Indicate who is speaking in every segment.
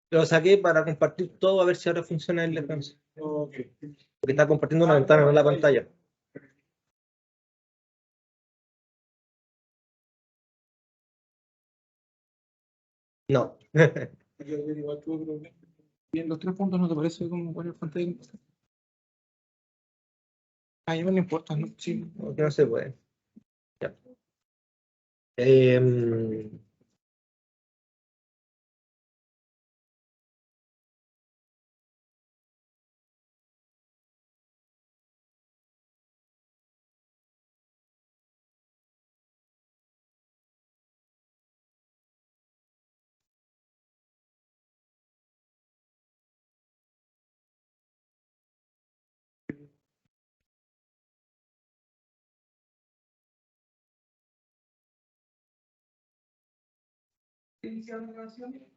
Speaker 1: Lo saqué para compartir todo, a ver si ahora funciona el descanso. Porque está compartiendo una ventana, no la pantalla. No.
Speaker 2: Bien, los 3 puntos, ¿no te parece como poner pantalla? A mí no me importa, ¿no? Sí.
Speaker 1: Que no se puede. Ya.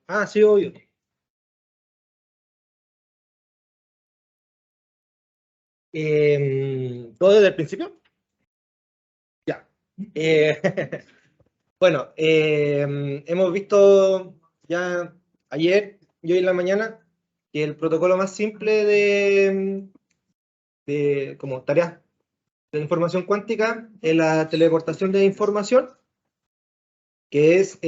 Speaker 1: Ah, sí, obvio. ¿Todo desde el principio? Ya. Eh, bueno, hemos visto ya ayer y hoy en la mañana que el protocolo más simple de como tareas de información cuántica es la teleportación de información, que es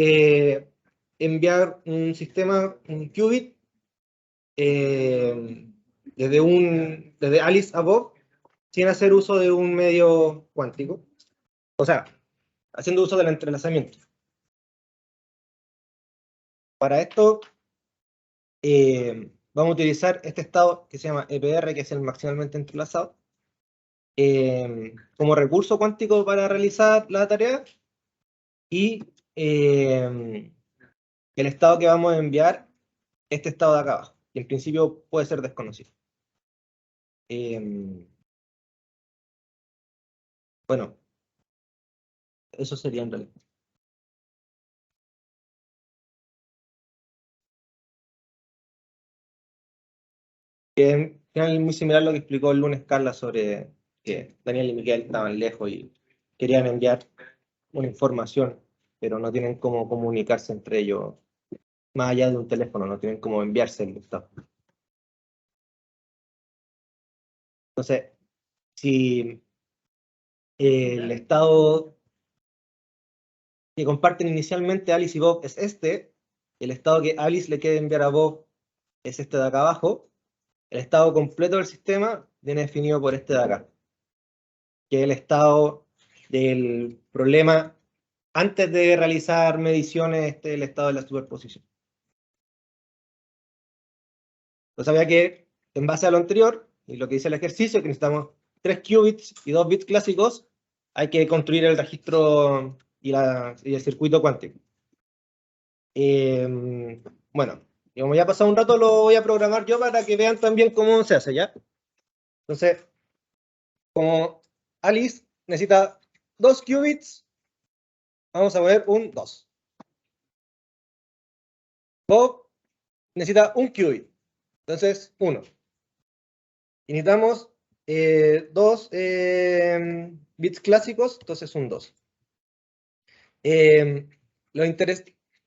Speaker 1: enviar un sistema, un qubit, desde Alice a Bob, sin hacer uso de un medio cuántico. O sea, haciendo uso del entrelazamiento. Para esto, vamos a utilizar este estado que se llama EPR, que es el maximalmente entrelazado, como recurso cuántico para realizar la tarea, y el estado que vamos a enviar, este estado de acá abajo, que en principio puede ser desconocido. Bueno, eso sería en realidad. Que es muy similar a lo que explicó el lunes Carla sobre que Daniel y Miguel estaban lejos y querían enviar una información, pero no tienen cómo comunicarse entre ellos, más allá de un teléfono, no tienen cómo enviarse el estado. Entonces, si el estado que comparten inicialmente Alice y Bob es este, el estado que Alice le quiere enviar a Bob es este de acá abajo, el estado completo del sistema viene definido por este de acá, que es el estado del problema antes de realizar mediciones, este es el estado de la superposición. Entonces había que, en base a lo anterior, y lo que dice el ejercicio, que necesitamos 3 qubits y 2 bits clásicos, hay que construir el registro y el circuito cuántico. Bueno, y como ya ha pasado un rato, lo voy a programar yo para que vean también cómo se hace, ¿ya? Entonces, como Alice necesita 2 qubits, vamos a poner un 2. Bob necesita un qubit, entonces 1. Y necesitamos 2 bits clásicos, entonces un 2. Eh,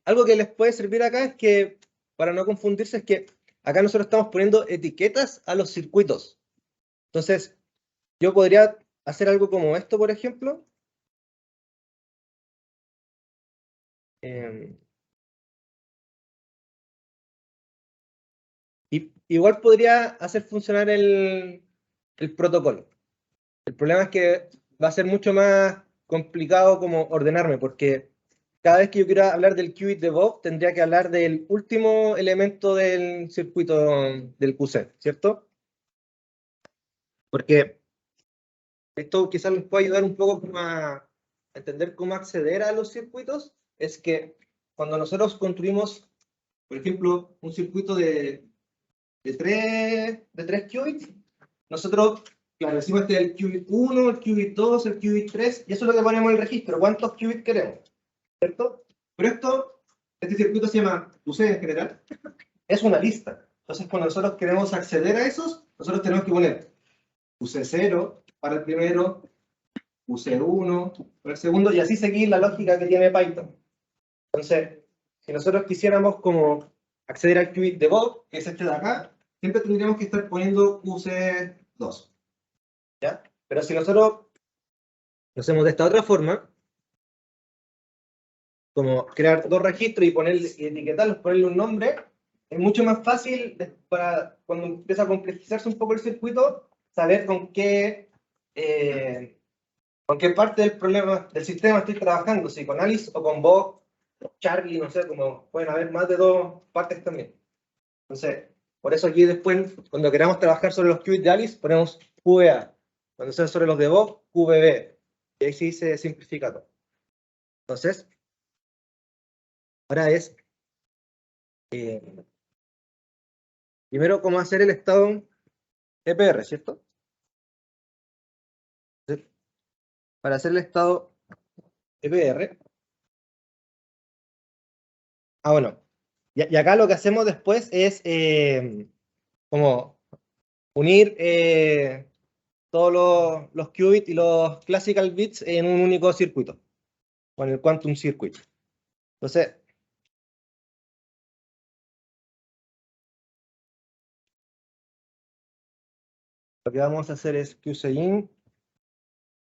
Speaker 1: Algo que les puede servir acá es que, para no confundirse, es que acá nosotros estamos poniendo etiquetas a los circuitos. Entonces, yo podría hacer algo como esto, por ejemplo. Eh, Igual podría hacer funcionar el protocolo. El problema es que va a ser mucho más complicado como ordenarme, porque cada vez que yo quiera hablar del qubit de Bob, tendría que hablar del último elemento del circuito del QC, ¿cierto? Porque esto quizás les pueda ayudar un poco como a entender cómo acceder a los circuitos. Es que cuando nosotros construimos, por ejemplo, un circuito de tres qubits, nosotros, claro, decimos este es el qubit 1, el qubit 2, el qubit 3, y eso es lo que ponemos en el registro, cuántos qubits queremos, ¿cierto? Pero este circuito se llama QC en general, es una lista. Entonces, cuando nosotros queremos acceder a esos, nosotros tenemos que poner QC0 para el primero, QC1 para el segundo, y así seguir la lógica que tiene Python. Entonces, si nosotros quisiéramos como acceder al qubit de Bob, que es este de acá, siempre tendríamos que estar poniendo QC2. ¿Ya? Pero si nosotros lo hacemos de esta otra forma, como crear dos registros y etiquetarlos, ponerle un nombre, es mucho más fácil para cuando empieza a complejizarse un poco el circuito, saber con qué parte del problema del sistema estoy trabajando, si con Alice o con Bob, Charlie, no sé, como pueden haber más de dos partes también. Entonces, por eso aquí después, cuando queramos trabajar sobre los qubits de Alice, ponemos QVA. Cuando sea sobre los de Bob, QVB. Y ahí sí se simplifica todo. Entonces, ahora es primero cómo hacer el estado EPR, ¿cierto? Entonces, para hacer el estado EPR, bueno, y acá lo que hacemos después es como unir todos los qubits y los classical bits en un único circuito, con el quantum circuit. Entonces, lo que vamos a hacer es QCin,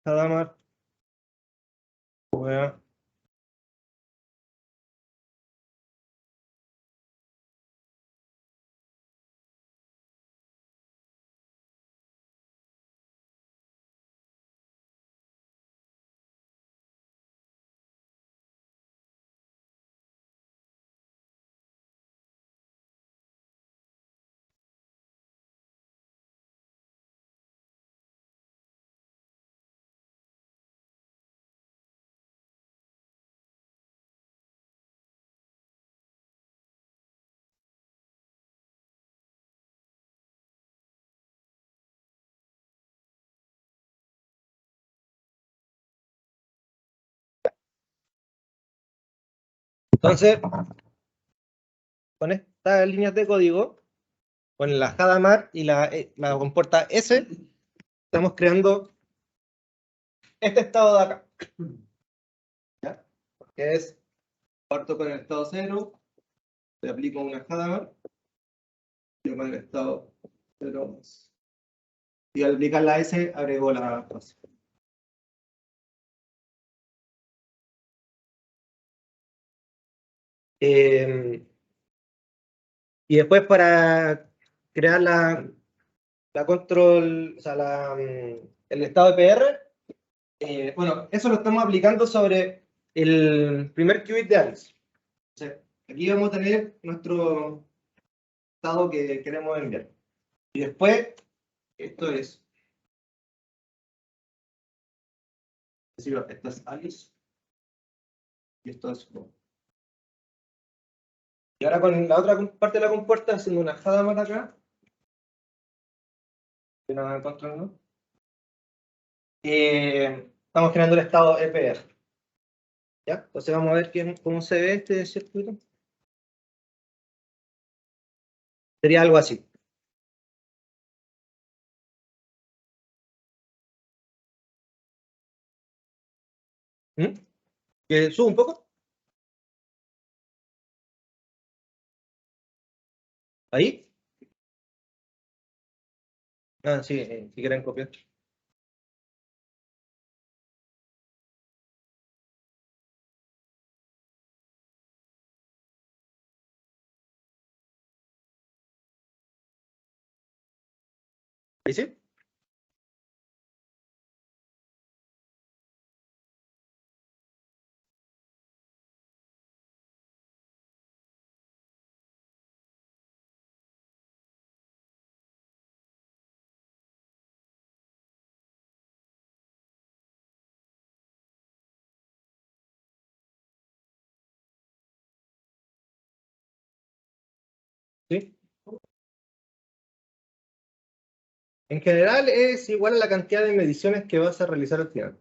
Speaker 1: Hadamard, QA, Entonces, con estas líneas de código, con la Hadamard y la compuerta S, estamos creando este estado de acá. ¿Ya? Que es, parto con el estado 0, le aplico una Hadamard, y con el estado 0, y al aplicar la S, agrego la fase. Y después para crear la control, o sea, el estado EPR, bueno, eso lo estamos aplicando sobre el primer qubit de Alice. Entonces, aquí vamos a tener nuestro estado que queremos enviar. Y después, esto es Alice, y esto es Bob. Y ahora con la otra parte de la compuerta, haciendo una Hadamard acá, y una control, ¿no? Estamos creando el estado EPR. ¿Ya? Entonces vamos a ver cómo se ve este circuito. Sería algo así. ¿Que subo un poco? ¿Ahí? Ah, sí, si quieren copiar. ¿Ahí sí? ¿Sí? En general es igual a la cantidad de mediciones que vas a realizar al final.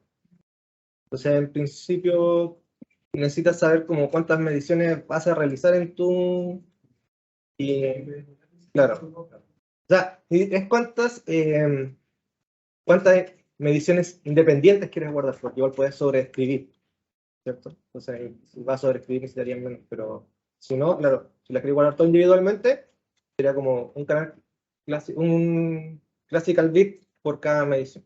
Speaker 1: Entonces, en principio, necesitas saber como cuántas mediciones vas a realizar en tu... Y, claro. O sea, es cuántas mediciones independientes quieres guardar, porque igual puedes sobreescribir, ¿cierto? O sea, si vas a sobreescribir necesitarían menos, pero Si no, claro, si las queréis guardar todo individualmente, sería como un canal, un classical bit por cada medición.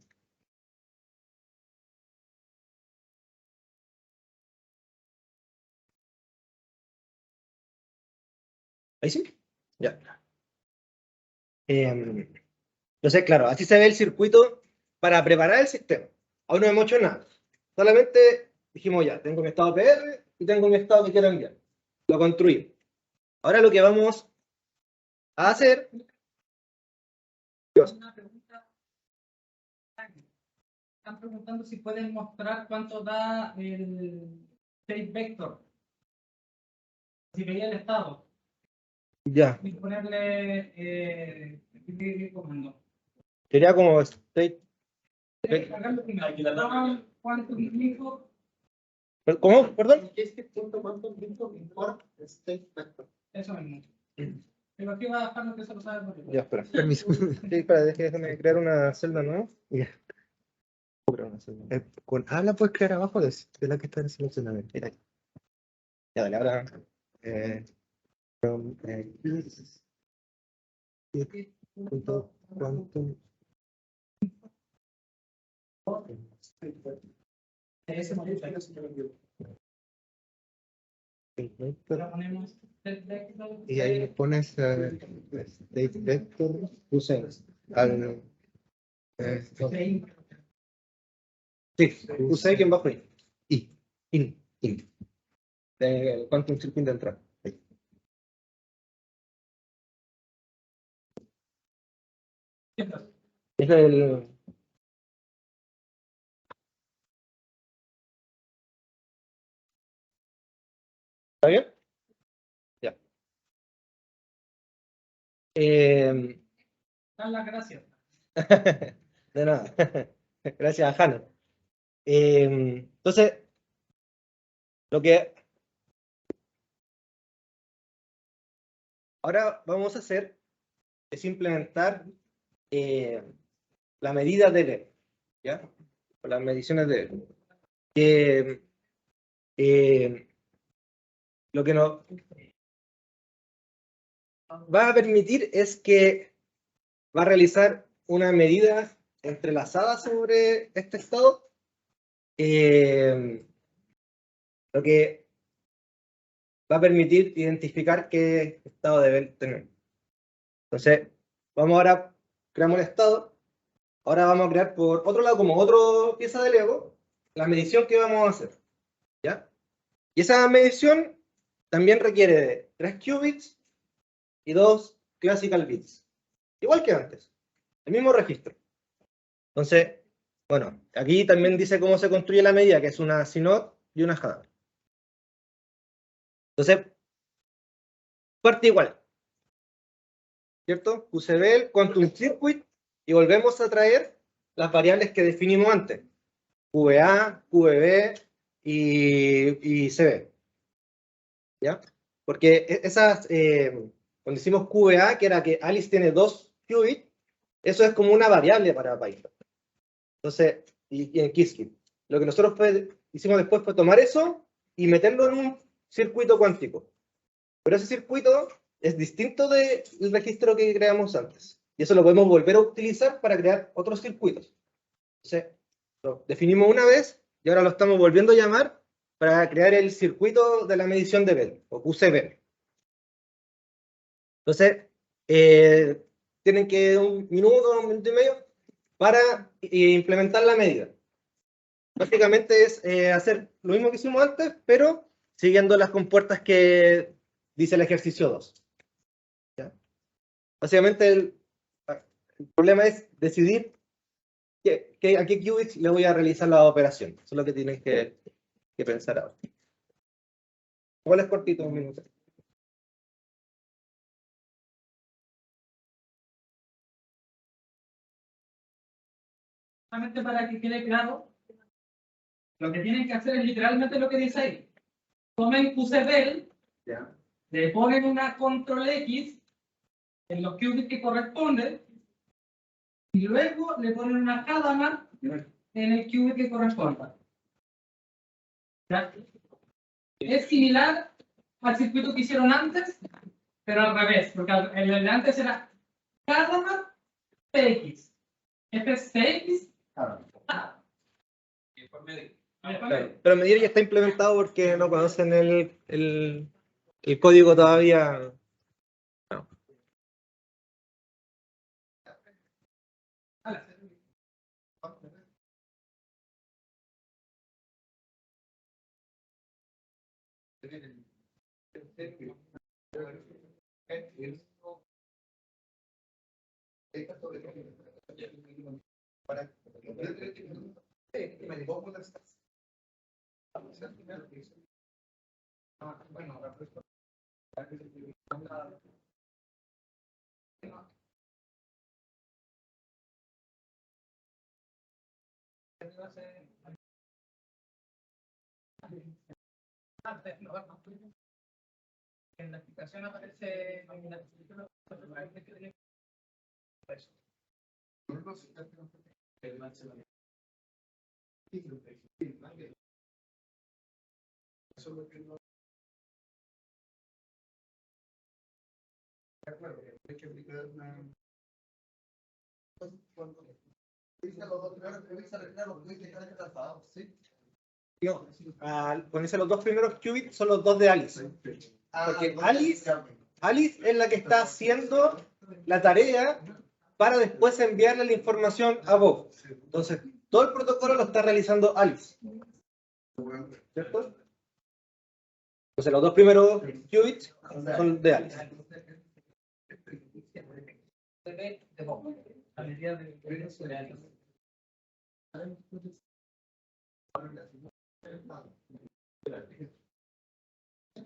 Speaker 1: ¿Ahí sí? Ya. Entonces, claro, así se ve el circuito para preparar el sistema. Aún no hemos hecho nada. Solamente dijimos ya, tengo mi estado PR y tengo mi estado que quiero enviar. Lo construimos. Ahora lo que vamos a hacer...
Speaker 3: Una pregunta. Están preguntando si pueden mostrar cuánto da el state vector. Si veía el estado.
Speaker 1: Ya.
Speaker 3: Y ponerle el comando.
Speaker 1: Sería como state...
Speaker 3: Cargarlo primero. ¿Cuánto input?
Speaker 1: ¿Cómo? Perdón.
Speaker 3: Eso mismo. Pero aquí va a dejar lo que se lo sabe.
Speaker 1: Ya, espera. Permiso. Sí, espera, déjame crear una celda nueva. Ya. Con habla puedes crear abajo de la que está en el seleccionador. Mira ahí. Ya, dale, ahora. From punto quantum.
Speaker 3: Ese momento. Pero ponemos state vector.
Speaker 1: Y ahí le pones state vector, puse al sí, puse aquí en bajo ahí. In. Quantum circuit de entrada. Ahí. Es el. ¿Está bien? Ya.
Speaker 3: Dan las gracias.
Speaker 1: De nada. Gracias a Hanna. Entonces, lo que ahora vamos a hacer es implementar la medida de D, ¿ya? O las mediciones de D. Lo que nos va a permitir es que va a realizar una medida entrelazada sobre este estado, lo que va a permitir identificar qué estado debe tener. Entonces, vamos ahora, creamos el estado, ahora vamos a crear por otro lado, como otra pieza de Lego, la medición que vamos a hacer, ¿ya? Y esa medición también requiere de 3 qubits y 2 classical bits, igual que antes, el mismo registro. Entonces, bueno, aquí también dice cómo se construye la medida, que es una CNOT y una Hadamard. Entonces, parte igual, ¿cierto? QCB, el Quantum Circuit, y volvemos a traer las variables que definimos antes, QA, QB y CB, ¿ya? Porque esas, cuando hicimos QA, que era que Alice tiene 2 qubits, eso es como una variable para Python. Entonces, y en Qiskit. Lo que nosotros hicimos después fue tomar eso y meterlo en un circuito cuántico. Pero ese circuito es distinto del registro que creamos antes. Y eso lo podemos volver a utilizar para crear otros circuitos. Entonces, lo definimos una vez y ahora lo estamos volviendo a llamar para crear el circuito de la medición de Bell, o QCB. Entonces, tienen que un minuto y medio para implementar la medida. Básicamente es hacer lo mismo que hicimos antes, pero siguiendo las compuertas que dice el ejercicio 2. ¿Ya? Básicamente el problema es decidir a qué qubits le voy a realizar la operación. Eso es lo que tienen que pensar ahora. ¿Cuál es cortito? Un minuto.
Speaker 3: Solamente para que quede claro, lo que tienen que hacer es literalmente lo que dice ahí. Tomen QCBEL, le ponen una control X en los qubits que corresponden y luego le ponen una Hadamard en el qubit que corresponda. ¿Ya? Es similar al circuito que hicieron antes, pero al revés, porque el de antes era cada PX. Este es PX.
Speaker 1: Pero Medir ya está implementado porque no conocen el código todavía. No.
Speaker 3: En la explicación aparece en la
Speaker 1: No, ponerse los dos primeros qubits son los dos de Alice. Porque Alice es la que está haciendo la tarea para después enviarle la información a Bob. Entonces, todo el protocolo lo está realizando Alice. ¿Cierto? Entonces, los dos primeros qubits son de Alice.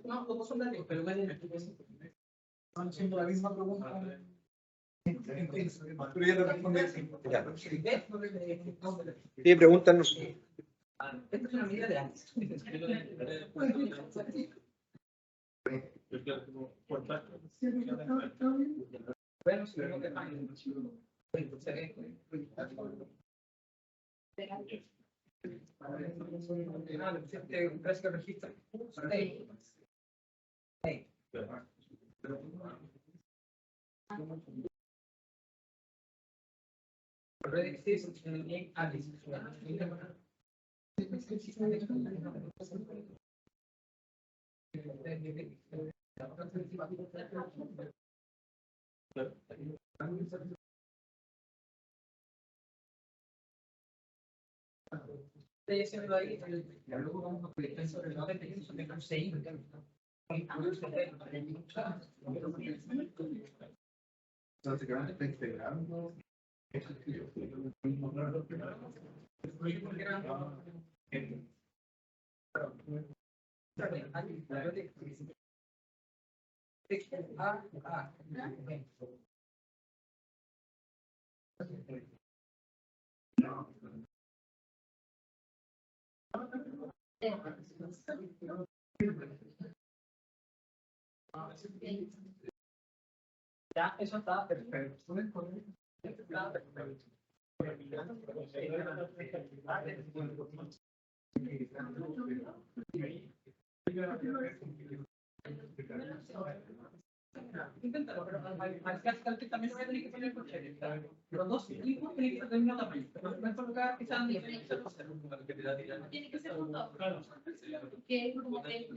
Speaker 3: No, todos son datos, pero están haciendo la misma pregunta.
Speaker 2: Pero ya te respondí.
Speaker 1: Sí, pregúntanos.
Speaker 3: Esta es una medida de antes. Bueno, si no te estoy haciendo ahí, luego vamos a proyectar sobre el orden de eso de Cruzeiro. Ya, eso está perfecto. Inténtalo, pero al caso que también voy a tener que poner coche. Los dos tipos tienen que ser del mismo tamaño. Pero no es colocar quizás
Speaker 4: Tiene que ser juntos. Que es como que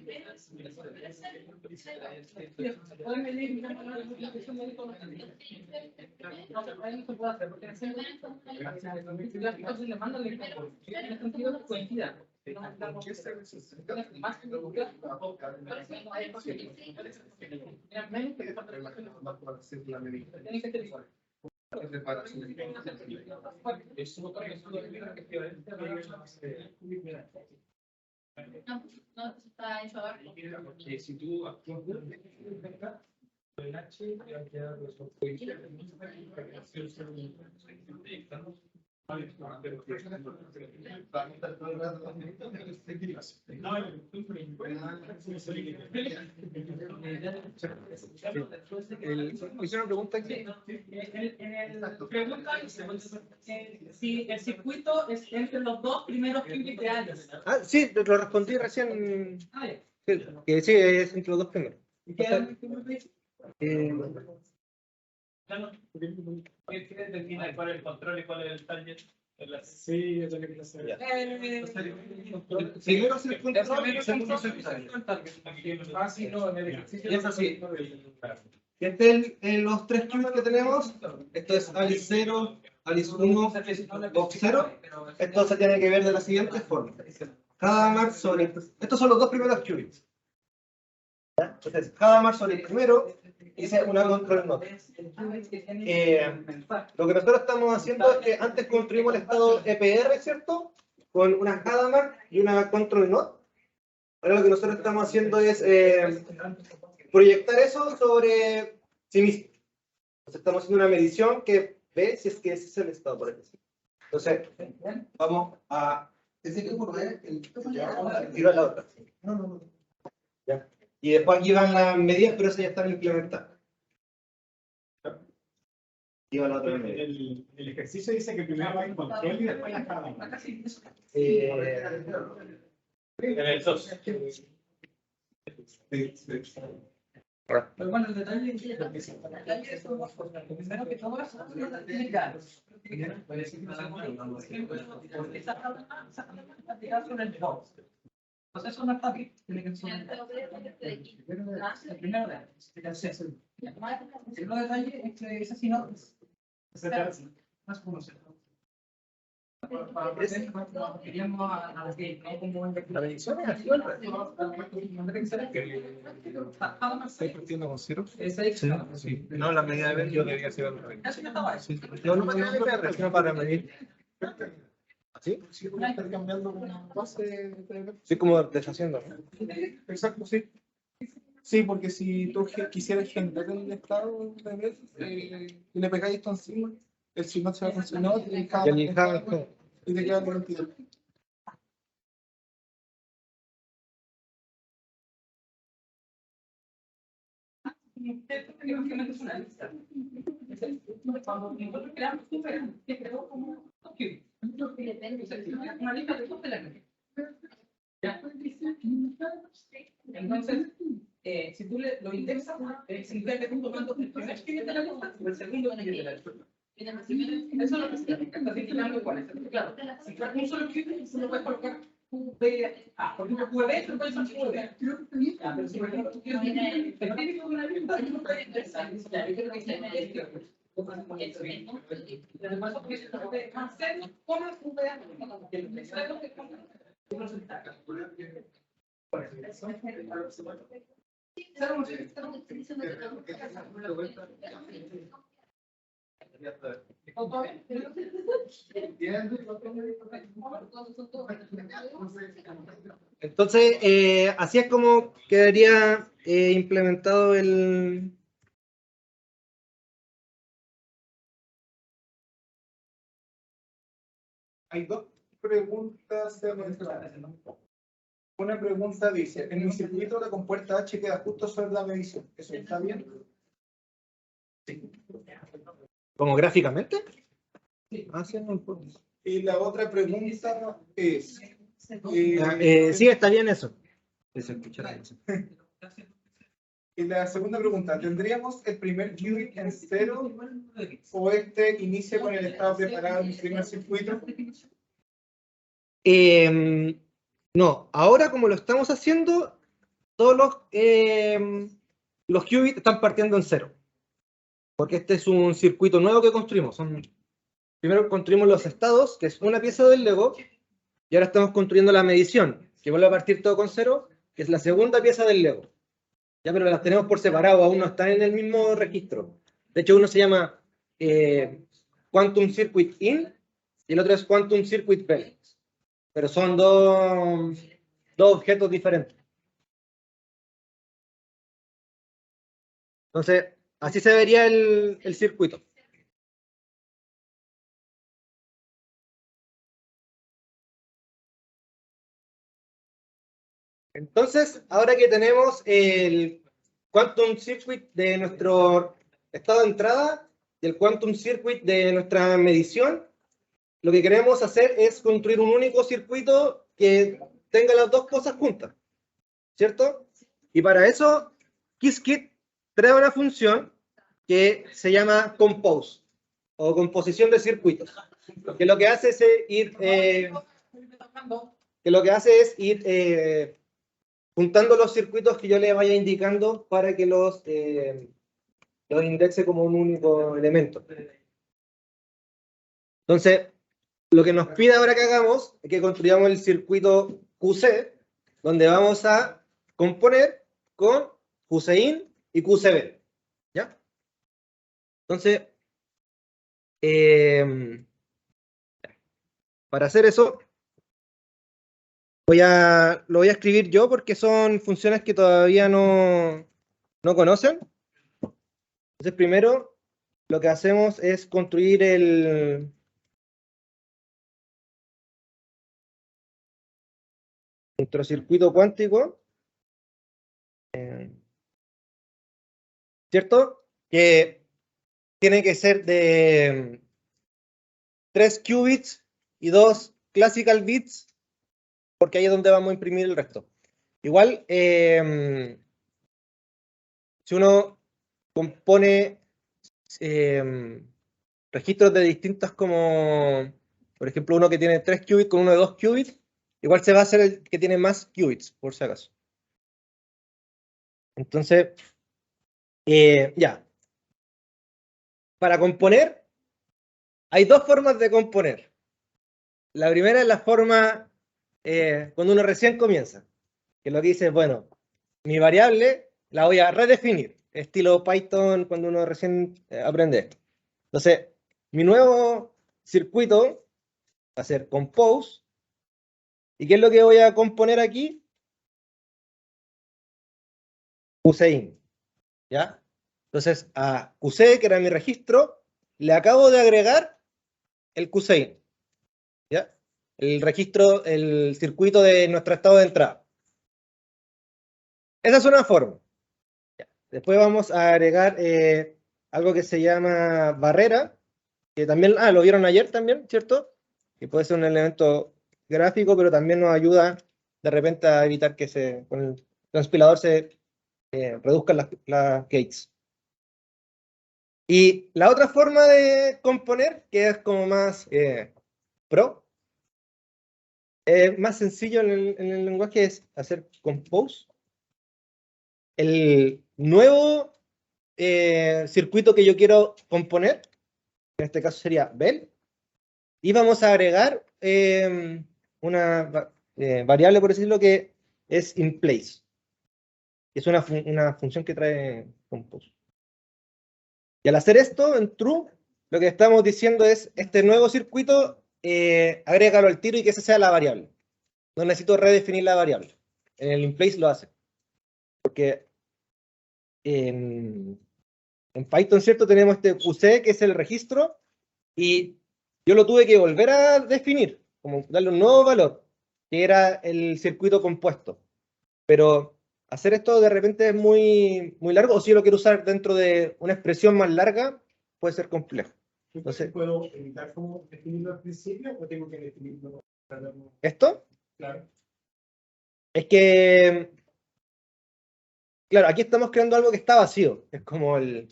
Speaker 3: pueden medir la explicación de no se puede hacer porque entonces le mandan la información en el sentido de coincidir. Más que
Speaker 4: no está hecho ahora.
Speaker 2: Si tú actúas el H,
Speaker 1: Hice una pregunta aquí.
Speaker 3: Pregunta si el circuito es entre los dos primeros qubits de Alice.
Speaker 1: Ah, sí, lo respondí recién. Que sí, es entre los dos primeros.
Speaker 3: ¿Y qué era el que me dice?
Speaker 2: ¿Quién define cuál es el control y cuál es el target?
Speaker 5: Sí, es lo que quiero saber.
Speaker 1: Primero se
Speaker 3: Primero el target.
Speaker 5: Ah, sí, no, en el ejercicio.
Speaker 1: Es así. Este es los tres qubits que tenemos. Esto es Alice 0, Alice 1, Box 0. Esto se tiene que ver de la siguiente forma. Hadamard sobre... Estos son los dos primeros qubits. ¿Ya? Entonces, Hadamard sobre el primero dice una control node. Lo que nosotros estamos haciendo es que antes construimos el estado EPR, ¿cierto? Con una Hadamard y una control node. Ahora lo que nosotros estamos haciendo es proyectar eso sobre sí mismo. Entonces estamos haciendo una medición que ve si es que ese es el estado, por ejemplo. Entonces, vamos a tirar la otra. ¿Ya? Y después aquí van las medidas, pero esas ya están implementadas. Aquí va la otra medida.
Speaker 5: El ejercicio dice que primero va el control y después la carga.
Speaker 2: En el 2.
Speaker 3: Pero bueno, el detalle es primero que todo eso tiene claro. Entonces eso no está bien. Tiene que ser el primero de el segundo detalle es que ese sí no es conocido. Queríamos a la que no como
Speaker 5: La medición es así, ¿Estoy partiendo con cero? Sí. No, la medida de ver yo debería ser al revés.
Speaker 3: Eso ya estaba ahí.
Speaker 5: No, no para medir, sino para medir. ¿Sí? Sí, como estar cambiando una base.
Speaker 1: Sí, como deshaciendo, ¿no?
Speaker 5: Exacto, sí. Sí, porque si tú quisieras generar un estado de ver y le pegáis esto encima, el signo se va a funcionar y te queda la identidad.
Speaker 3: Cuando nosotros creamos que creó como una lista de entonces, si tú lo indexas, significa que tú tomando el primer siguiente de la lista o el segundo siguiente de la lista. Eso es lo que significa, estás indicando cuál es. Claro, si traes un solo qubit, tú no puedes colocar QBA. Por ejemplo, QB, tú puedes usar QBA. Pero si por ejemplo tú quieres un específico de una lista, tú no puedes indexar.
Speaker 1: Entonces, así es como quedaría implementado el...
Speaker 5: Hay dos preguntas. Una pregunta dice, en mi circuito la compuerta H queda justo sobre la medición. ¿Eso está bien? Sí.
Speaker 1: ¿Como gráficamente?
Speaker 5: Sí.
Speaker 1: Ah, sí, no importa.
Speaker 5: Y la otra pregunta es...
Speaker 1: Sí, está bien eso. Se escuchará eso.
Speaker 5: Y la segunda pregunta, ¿tendríamos el primer qubit en cero o este inicia con el estado preparado en el primer circuito?
Speaker 1: No, ahora como lo estamos haciendo, todos los qubits están partiendo en cero. Porque este es un circuito nuevo que construimos. Primero construimos los estados, que es una pieza del Lego, y ahora estamos construyendo la medición, que vuelve a partir todo con cero, que es la segunda pieza del Lego. Ya, pero las tenemos por separado, aún no están en el mismo registro. De hecho, uno se llama Quantum Circuit In, y el otro es Quantum Circuit Bell. Pero son dos objetos diferentes. Entonces, así se vería el circuito. Entonces, ahora que tenemos el Quantum Circuit de nuestro estado de entrada y el Quantum Circuit de nuestra medición, lo que queremos hacer es construir un único circuito que tenga las dos cosas juntas. ¿cierto? Y para eso, Qiskit trae una función que se llama compose, o composición de circuitos, que lo que hace es ir juntando los circuitos que yo le vaya indicando para que los indexe como un único elemento. Entonces, lo que nos pide ahora que hagamos es que construyamos el circuito QC, donde vamos a componer con QCin y QCV. ¿Ya? Entonces, para hacer eso, lo voy a escribir yo porque son funciones que todavía no conocen. Entonces, primero, lo que hacemos es construir nuestro circuito cuántico, ¿cierto? Que tiene que ser de 3 qubits y 2 classical bits, porque ahí es donde vamos a imprimir el resto. Igual, si uno compone registros de distintas como, por ejemplo, uno que tiene 3 qubits con uno de 2 qubits, igual se va a hacer el que tiene más qubits, por si acaso. Entonces, ya. Para componer, hay dos formas de componer. La primera es la forma cuando uno recién comienza, que lo que dice es, bueno, mi variable la voy a redefinir, estilo Python cuando uno recién aprende esto. Entonces, mi nuevo circuito va a ser compose. ¿Y qué es lo que voy a componer aquí? QCin. ¿Ya? Entonces, a QC, que era mi registro, le acabo de agregar el QCin. ¿Ya? El registro, el circuito de nuestro estado de entrada. Esa es una forma. ¿Ya? Después vamos a agregar algo que se llama barrera, que también, lo vieron ayer también, ¿cierto? Que puede ser un elemento gráfico, pero también nos ayuda de repente a evitar que con el transpilador se reduzcan las gates. Y la otra forma de componer, que es como más pro, más sencillo en el lenguaje, es hacer compose. El nuevo circuito que yo quiero componer, en este caso sería Bell, y vamos a agregar una variable, por decirlo, que es inPlace. Es una función que trae compose. Y al hacer esto en true, lo que estamos diciendo es, este nuevo circuito, agrégalo al tiro y que esa sea la variable. No necesito redefinir la variable. En el inPlace lo hace. Porque en Python, ¿cierto? Tenemos este QC, que es el registro, y yo lo tuve que volver a definir, como darle un nuevo valor, que era el circuito compuesto. Pero hacer esto de repente es muy, muy largo, o si yo lo quiero usar dentro de una expresión más larga, puede ser complejo. Entonces,
Speaker 5: ¿puedo evitar cómo definirlo al principio o tengo que definirlo?
Speaker 1: ¿esto?
Speaker 5: Claro.
Speaker 1: Es que, claro, aquí estamos creando algo que está vacío. Es como el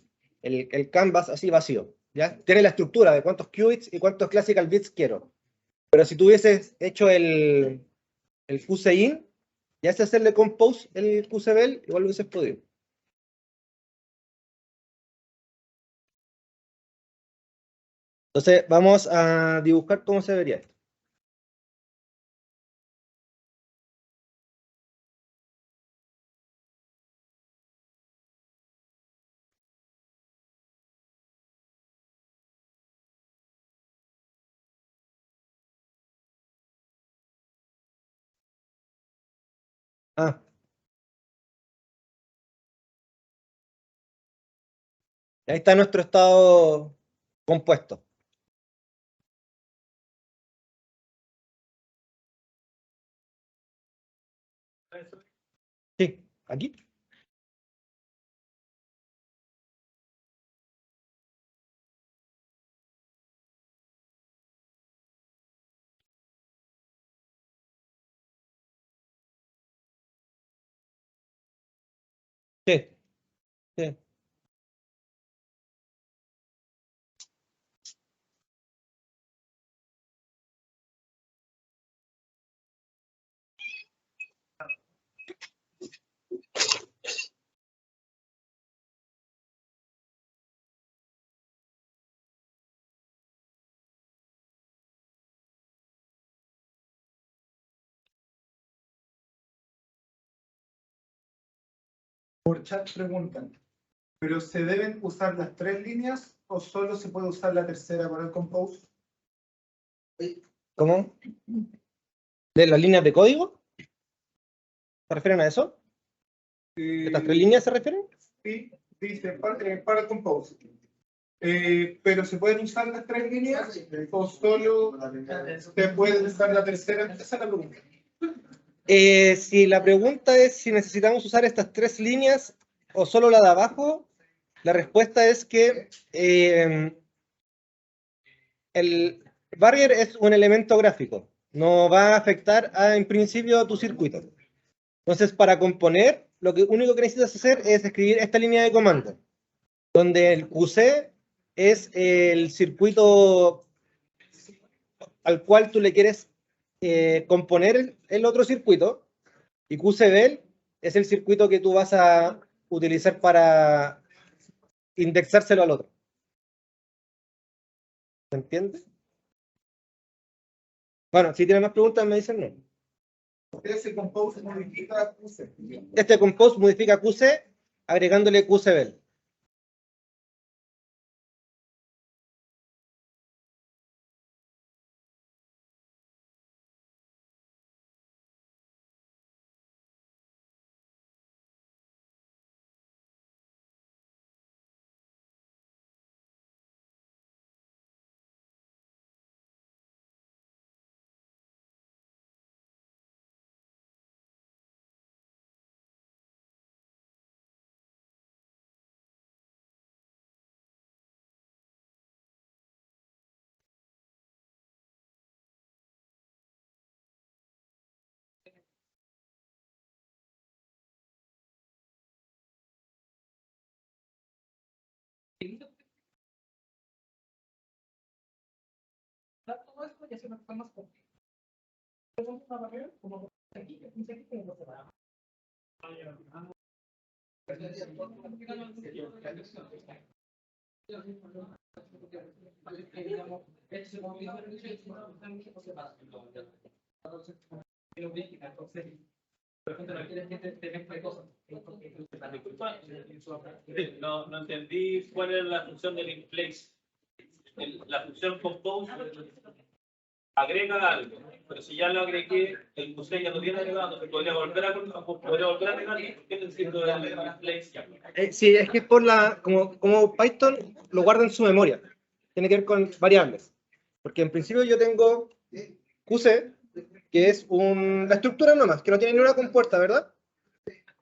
Speaker 1: canvas así vacío. ¿Ya? Tiene la estructura de cuántos qubits y cuántos classical bits quiero. Pero si tú hubieses hecho el QCin, ya es hacerle compose el QCBell, igual lo hubieses podido. Entonces, vamos a dibujar cómo se vería esto. Ahí está nuestro estado compuesto. Sí, aquí. Sí, sí.
Speaker 5: Por chat preguntan, ¿pero se deben usar las 3 líneas o solo se puede usar la tercera para el compose?
Speaker 1: ¿Cómo? ¿De las líneas de código? ¿Se refieren a eso? ¿Estas 3 líneas se refieren?
Speaker 5: Sí, dice para el compose. ¿Pero se pueden usar las 3 líneas o solo se puede usar la tercera? Esa es la pregunta.
Speaker 1: Si la pregunta es si necesitamos usar estas 3 líneas o solo la de abajo, la respuesta es que el barrier es un elemento gráfico, no va a afectar en principio a tu circuito. Entonces, para componer, lo único que necesitas hacer es escribir esta línea de comando, donde el QC es el circuito al cual tú le quieres componer el otro circuito, y QCBEL es el circuito que tú vas a utilizar para indexárselo al otro. ¿Se entiende? Bueno, si tienen más preguntas me dicen no.
Speaker 5: Ese compose modifica QC.
Speaker 1: Este compose modifica QC agregándole QCBEL.
Speaker 3: Todo esto ya se me fue más complejo. Tenemos una barrera como aquí, que piensa que tenemos que parar.
Speaker 2: No entendí cuál era la función del in place. La función compose agrega algo, pero si ya lo agregué, el QC ya lo tiene agregado, se podría volver a agregar. ¿Qué necesito del in place?
Speaker 1: Sí, es que es por como Python lo guarda en su memoria. Tiene que ver con variables. Porque en principio yo tengo QC, que es la estructura nomás, que no tiene ni una compuerta, ¿verdad?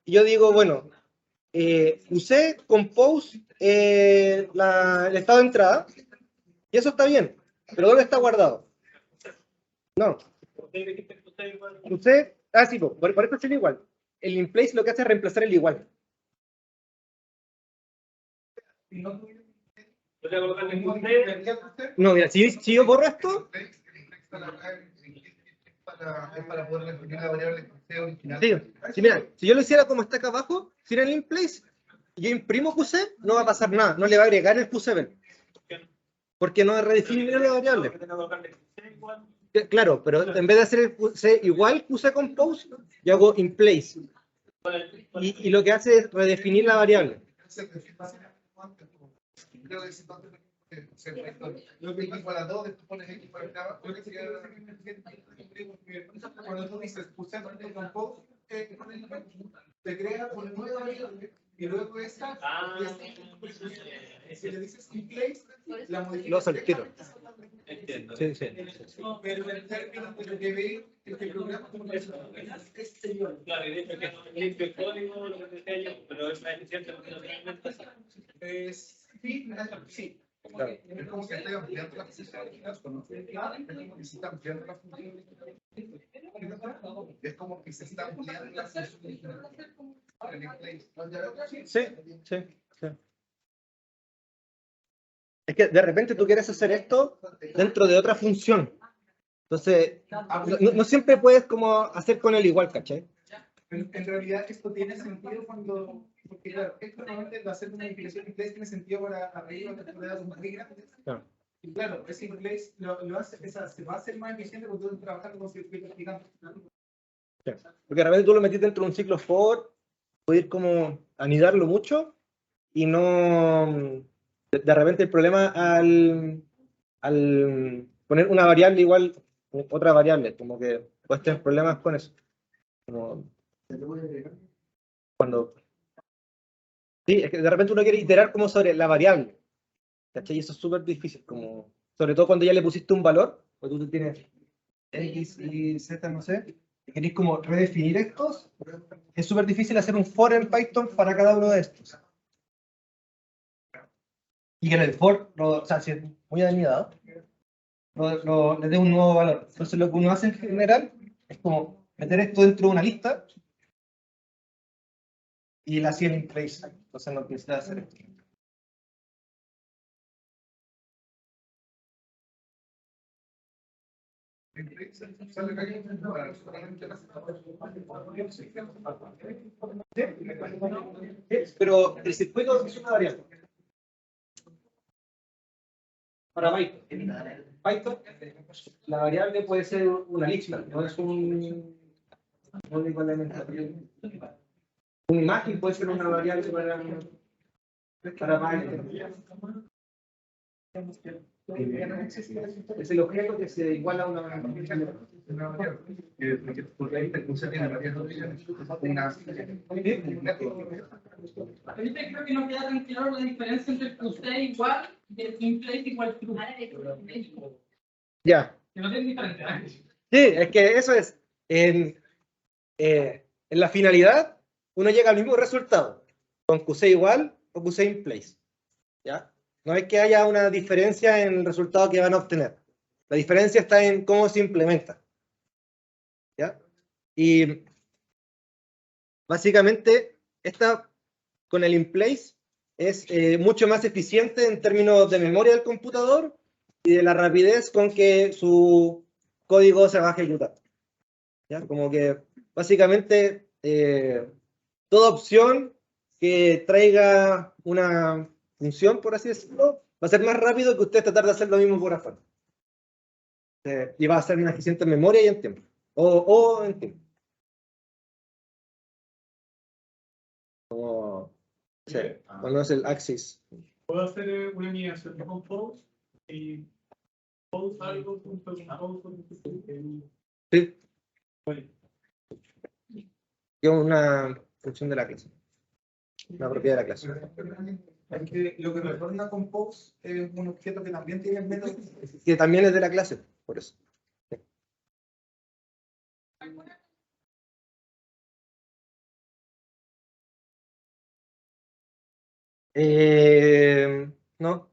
Speaker 1: Y yo digo, bueno, QC compose el estado de entrada, y eso está bien, pero ¿dónde está guardado? No. QC, sí, por eso es el igual. El in place lo que hace es reemplazar el igual. No, mira, si yo borro esto.
Speaker 5: Es para poder definir la variable QC original.
Speaker 1: Sí, mira, si yo lo hiciera como está acá abajo, sin el in place, yo imprimo QC, no va a pasar nada, no le va a agregar el QCBEL. Porque no redefine la variable. Claro, pero en vez de hacer el QC igual QC compose, yo hago in place. Y lo que hace es redefinir la variable.
Speaker 5: Lo que igual a 2, después pones X para acá. Cuando tú dices usar el compose, te crea una nueva variable y luego esa, si le dices in place, la modificas.
Speaker 1: Lo saltero.
Speaker 2: Entiendo.
Speaker 1: Sí, sí.
Speaker 5: Pero en términos de lo que ve este programa, como es exterior.
Speaker 2: Claro, y de hecho que no limpio el código, lo que decía yo, pero es más eficiente porque no realmente
Speaker 5: Sí.
Speaker 1: Claro.
Speaker 5: Es como que estoy ampliando la función original, ¿no? Es como que se está ampliando la función. Es como que se está ampliando la función original.
Speaker 1: Sí, sí, sí. Es que de repente tú quieres hacer esto dentro de otra función. Entonces, no siempre puedes como hacer con el igual, ¿cachai?
Speaker 5: En realidad esto tiene sentido cuando, porque claro, esto normalmente hacer una implicación in place tiene sentido para arriba de datos más grandes.
Speaker 1: Claro.
Speaker 5: Y claro, ese in place lo hace, se va a hacer más eficiente cuando tú estás trabajando con circuitos gigantes.
Speaker 1: Porque de repente tú lo metiste dentro de un ciclo for, puedes como anidarlo mucho y no... De repente el problema al poner una variable igual otra variable, como que puedes tener problemas con eso. Como cuando... Sí, es que de repente uno quiere iterar como sobre la variable. ¿Cachai? Y eso es súper difícil, como... Sobre todo cuando ya le pusiste un valor, o tú tienes X y Z, no sé, y queréis como redefinir estos, es súper difícil hacer un for en Python para cada uno de estos. Y que en el for, o sea, si es muy anidado, le dé un nuevo valor. Entonces lo que uno hace en general es como meter esto dentro de una lista y la hacía en in place. Entonces no necesita hacer esto. Pero el circuito es una variable. Para Python, la variable puede ser una lista, no es un único elemento. Una imagen puede ser una variable para Python. Es el objeto que se iguala a una variable. Porque ahí te puse bien la variable.
Speaker 3: Ahorita creo que no queda tan claro la diferencia entre el QC igual y el in place igual true.
Speaker 1: Ya.
Speaker 3: Que no tienen diferencia.
Speaker 1: Sí, es que eso es. En la finalidad, uno llega al mismo resultado, con QC igual o QC in place. ¿Ya? No es que haya una diferencia en el resultado que van a obtener. La diferencia está en cómo se implementa. ¿Ya? Y básicamente, esta con el in place es mucho más eficiente en términos de memoria del computador y de la rapidez con que su código se va a ejecutar. ¿Ya? Como que básicamente toda opción que traiga una función, por así decirlo, va a ser más rápido que usted tratar de hacer lo mismo por afuera. Y va a ser más eficiente en memoria y en tiempo. O en tiempo. Como, sí, cuando es el axis.
Speaker 6: Puedo hacer una animación de compose y pose algo junto con compose.
Speaker 1: Sí. Es una función de la clase. Una propiedad de la clase.
Speaker 5: Es que lo que retorna compose es un objeto que también tiene el método.
Speaker 1: Que también es de la clase, por eso. No.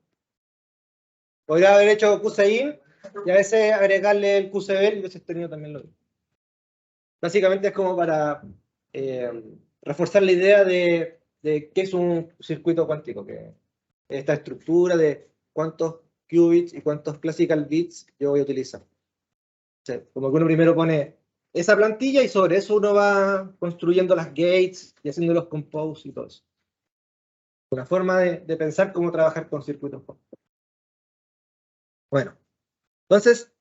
Speaker 1: Podría haber hecho QCIN y a veces agregarle el QCBEL y hubiese tenido también lo mismo. Básicamente es como para reforzar la idea de qué es un circuito cuántico, que esta estructura de cuántos qubits y cuántos classical bits yo voy a utilizar. O sea, como que uno primero pone esa plantilla y sobre eso uno va construyendo las gates y haciendo los compose y todo eso. Una forma de pensar cómo trabajar con circuitos cuánticos. Bueno, entonces,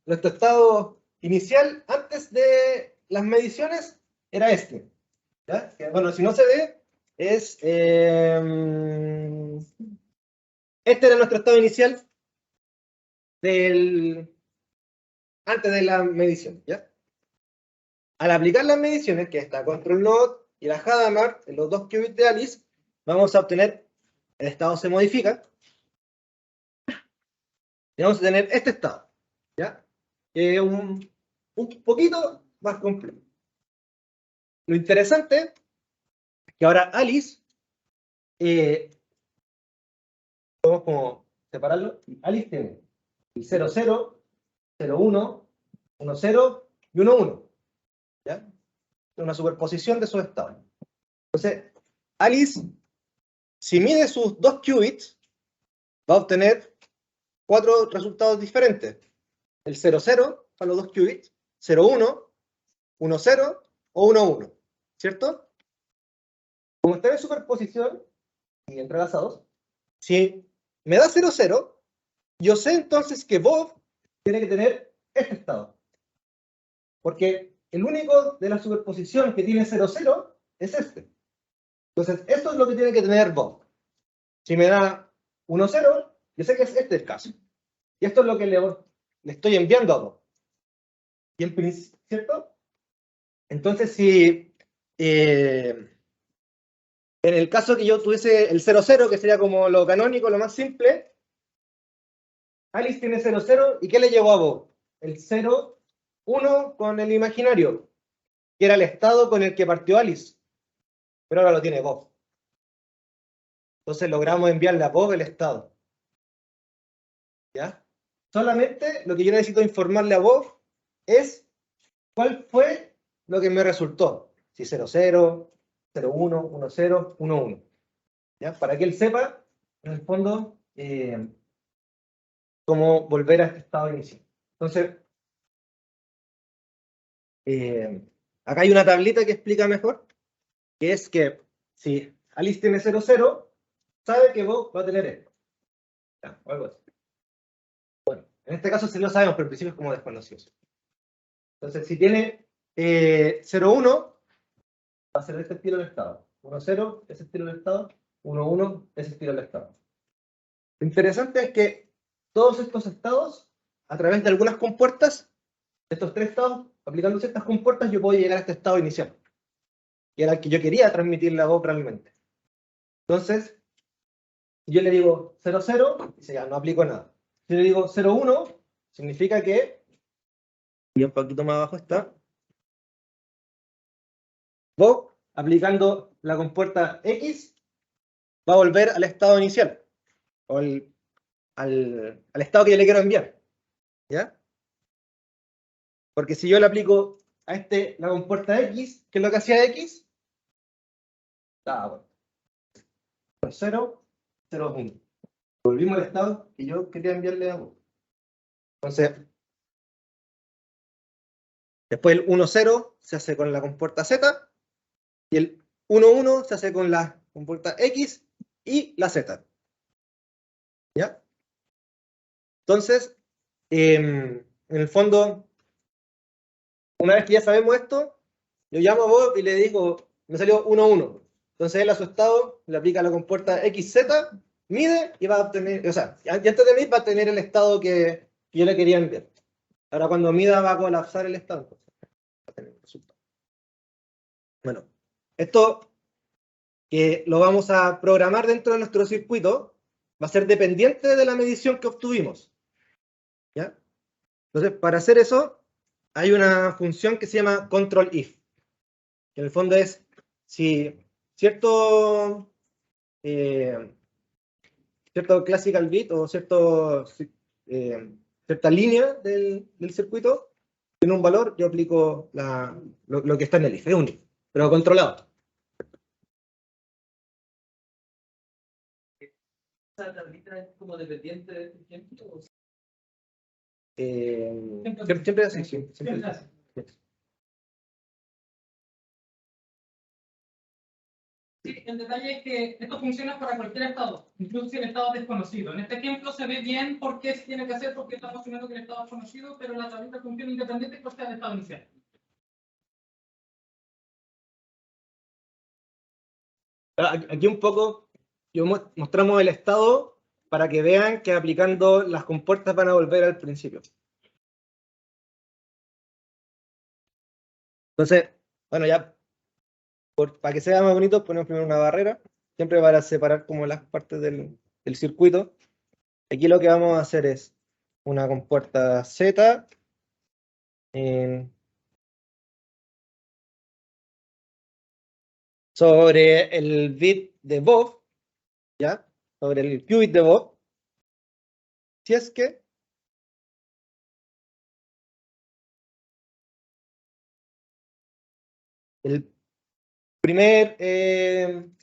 Speaker 1: nuestro estado inicial antes de las mediciones era este. ¿Ya? Que, bueno, si no se ve, es... este era nuestro estado inicial antes de la medición. ¿Ya? Al aplicar las mediciones, que está Control Node y la Hadamard, en los 2 qubits de Alice, vamos a obtener, el estado se modifica, y vamos a tener este estado. ¿Ya? Que es un poquito más complejo. Lo interesante es que ahora Alice, podemos como separarlo. Alice tiene el 00, 01, 10 y 11. ¿Ya? una superposición de sus estados. Entonces, Alice, si mide sus 2 qubits, va a obtener 4 resultados diferentes. El 0,0 para los 2 qubits, 0,1, 1,0 o 1,1, ¿cierto? Como están en superposición y entrelazados, si me da 0,0, yo sé entonces que Bob tiene que tener este estado. Porque el único de la superposición que tiene 0,0 es este. Entonces, esto es lo que tiene que tener Bob. Si me da 1,0, yo sé que es este el caso. Y esto es lo que le estoy enviando a Bob. Y en principio, ¿cierto? Entonces, si en el caso que yo tuviese el 0,0, que sería como lo canónico, lo más simple, Alice tiene 0,0, ¿y qué le llegó a Bob? El 0,1 con el imaginario, que era el estado con el que partió Alice. Pero ahora lo tiene Bob. Entonces logramos enviarle a Bob el estado. ¿Ya? Solamente lo que yo necesito informarle a Bob es cuál fue lo que me resultó. Si 0,0, 0,1, 1,0, 1,1. ¿Ya? Para que él sepa, en el fondo, cómo volver a este estado inicial. Entonces, acá hay una tablita que explica mejor, que es que si Alice tiene 0,0, sabe que Bob va a tener esto. ¿Ya? O algo así. Bueno, en este caso sí lo sabemos, pero en principio es como desconocido. Entonces, si tiene 0,1, va a ser este estilo de estado. 1,0, ese estilo de estado. 1,1, ese estilo de estado. Lo interesante es que todos estos estados, a través de algunas compuertas, de estos 3 estados, aplicando ciertas compuertas, yo puedo llegar a este estado inicial, que era el que yo quería transmitirle a Bob realmente. Entonces, yo le digo 0,0, dice ya, no aplico nada. Si le digo 0,1, significa que, y un poquito más abajo está, Bob, aplicando la compuerta X, va a volver al estado inicial, o al estado que yo le quiero enviar. ¿Ya? Porque si yo le aplico a la compuerta X, ¿qué es lo que hacía X? Bueno. 0, 0, 1. Volvimos al estado que yo quería enviarle a Bob. Entonces, después el 1,0 se hace con la compuerta Z, y el 1,1 se hace con la compuerta X y la Z. ¿Ya? Entonces, en el fondo, una vez que ya sabemos esto, yo llamo a Bob y le digo, me salió 1,1. Entonces él a su estado le aplica la compuerta XZ, mide y va a obtener, o sea, ya antes de medir va a tener el estado que yo le quería enviar. Ahora cuando mida va a colapsar el estado. Entonces, va a tener el resultado. Bueno, esto que lo vamos a programar dentro de nuestro circuito va a ser dependiente de la medición que obtuvimos. ¿Ya? Entonces, para hacer eso, hay una función que se llama control if, que en el fondo es si cierto classical bit o cierta línea del circuito tiene un valor, yo aplico lo que está en el if, es un if, pero controlado.
Speaker 3: ¿Esa tablita es como dependiente de este ejemplo?
Speaker 1: Siempre así, sí. Siempre así.
Speaker 3: Sí, el detalle es que esto funciona para cualquier estado, incluso si el estado es desconocido. En este ejemplo se ve bien por qué se tiene que hacer, porque estamos asumiendo que el estado es conocido, pero la tablita funciona independiente por sea el estado inicial.
Speaker 1: Aquí un poco mostramos el estado para que vean que aplicando las compuertas van a volver al principio. Entonces, bueno, ya para que sea más bonito ponemos primero una barrera, siempre para separar como las partes del circuito. Aquí lo que vamos a hacer es una compuerta Z sobre el bit de Bob, ¿ya? Sobre el qubit de Bob, si es que el primer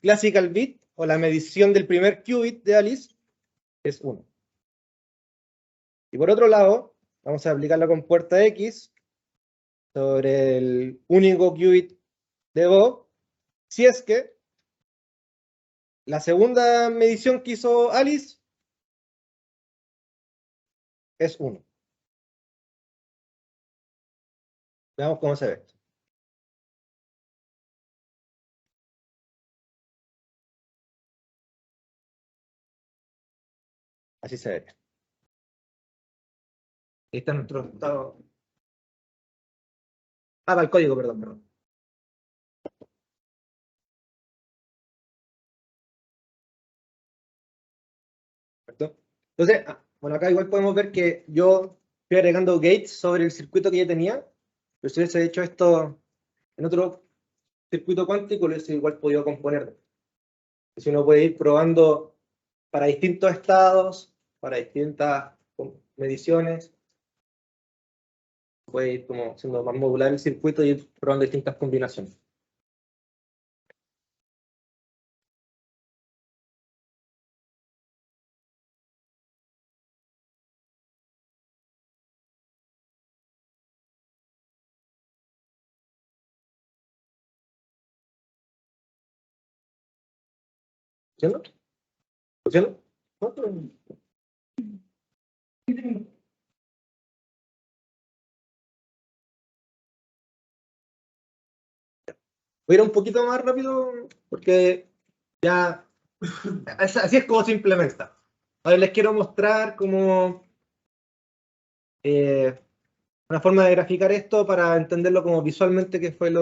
Speaker 1: classical bit o la medición del primer qubit de Alice es 1. Y por otro lado, vamos a aplicar la compuerta X sobre el único qubit de Bob, si es que la segunda medición que hizo Alice es 1. Veamos cómo se ve esto. Así se ve. Ahí está nuestro resultado. Para el código, perdón. ¿Perfecto? Entonces, bueno, acá igual podemos ver que yo estoy agregando gates sobre el circuito que ya tenía, pero si hubiese hecho esto en otro circuito cuántico, lo hubiese igual podido componer. Si uno puede ir probando para distintos estados, para distintas mediciones, puede ir como siendo más modular el circuito y ir probando distintas combinaciones. ¿Funciona? ¿Funciona? ¿No? Voy a ir un poquito más rápido porque ya así es como se implementa. Ahora les quiero mostrar como una forma de graficar esto para entenderlo como visualmente, que fue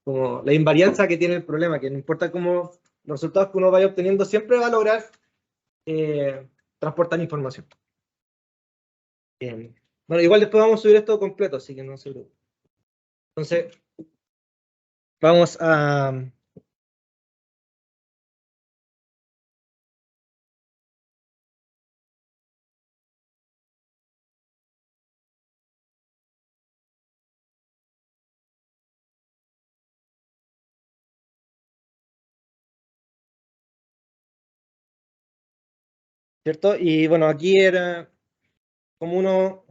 Speaker 1: como la invarianza que tiene el problema, que no importa cómo los resultados que uno vaya obteniendo, siempre va a lograr transportar información. Bien. Bueno, igual después vamos a subir esto completo, así que no se preocupen. Entonces, vamos a... ¿Cierto? Y bueno, aquí era como uno...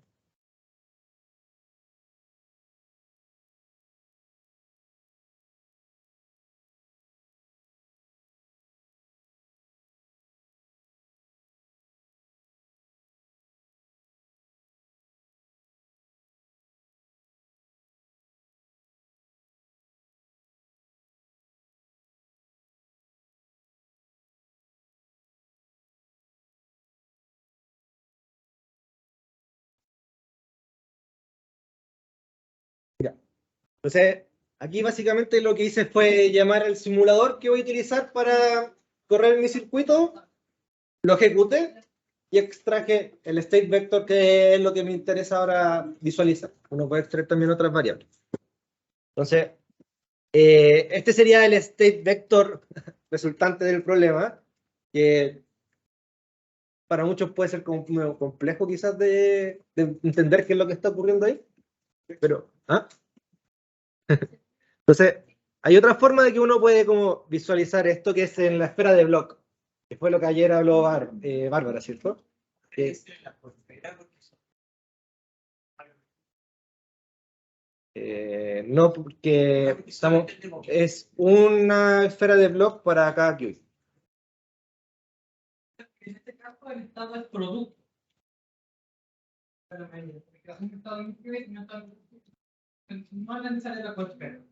Speaker 1: Entonces, aquí básicamente lo que hice fue llamar al simulador que voy a utilizar para correr mi circuito, lo ejecuté y extraje el state vector, que es lo que me interesa ahora visualizar. Uno puede extraer también otras variables. Entonces, este sería el state vector resultante del problema, que para muchos puede ser como medio complejo quizás de entender qué es lo que está ocurriendo ahí. Pero, entonces, hay otra forma de que uno puede como visualizar esto, que es en la esfera de Bloch, que fue lo que ayer habló Bárbara, ¿cierto? No, porque es una esfera de Bloch para cada qubit.
Speaker 3: En este caso, el estado es producto. Pero un estado en qubit no es necesario la coespera.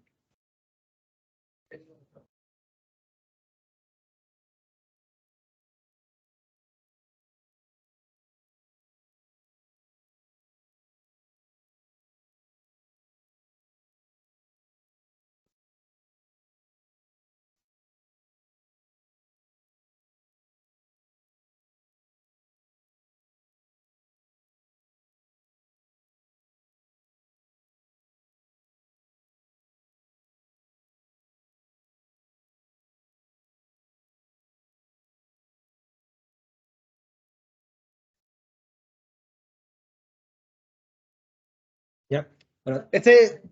Speaker 1: ¿Ya? Bueno, este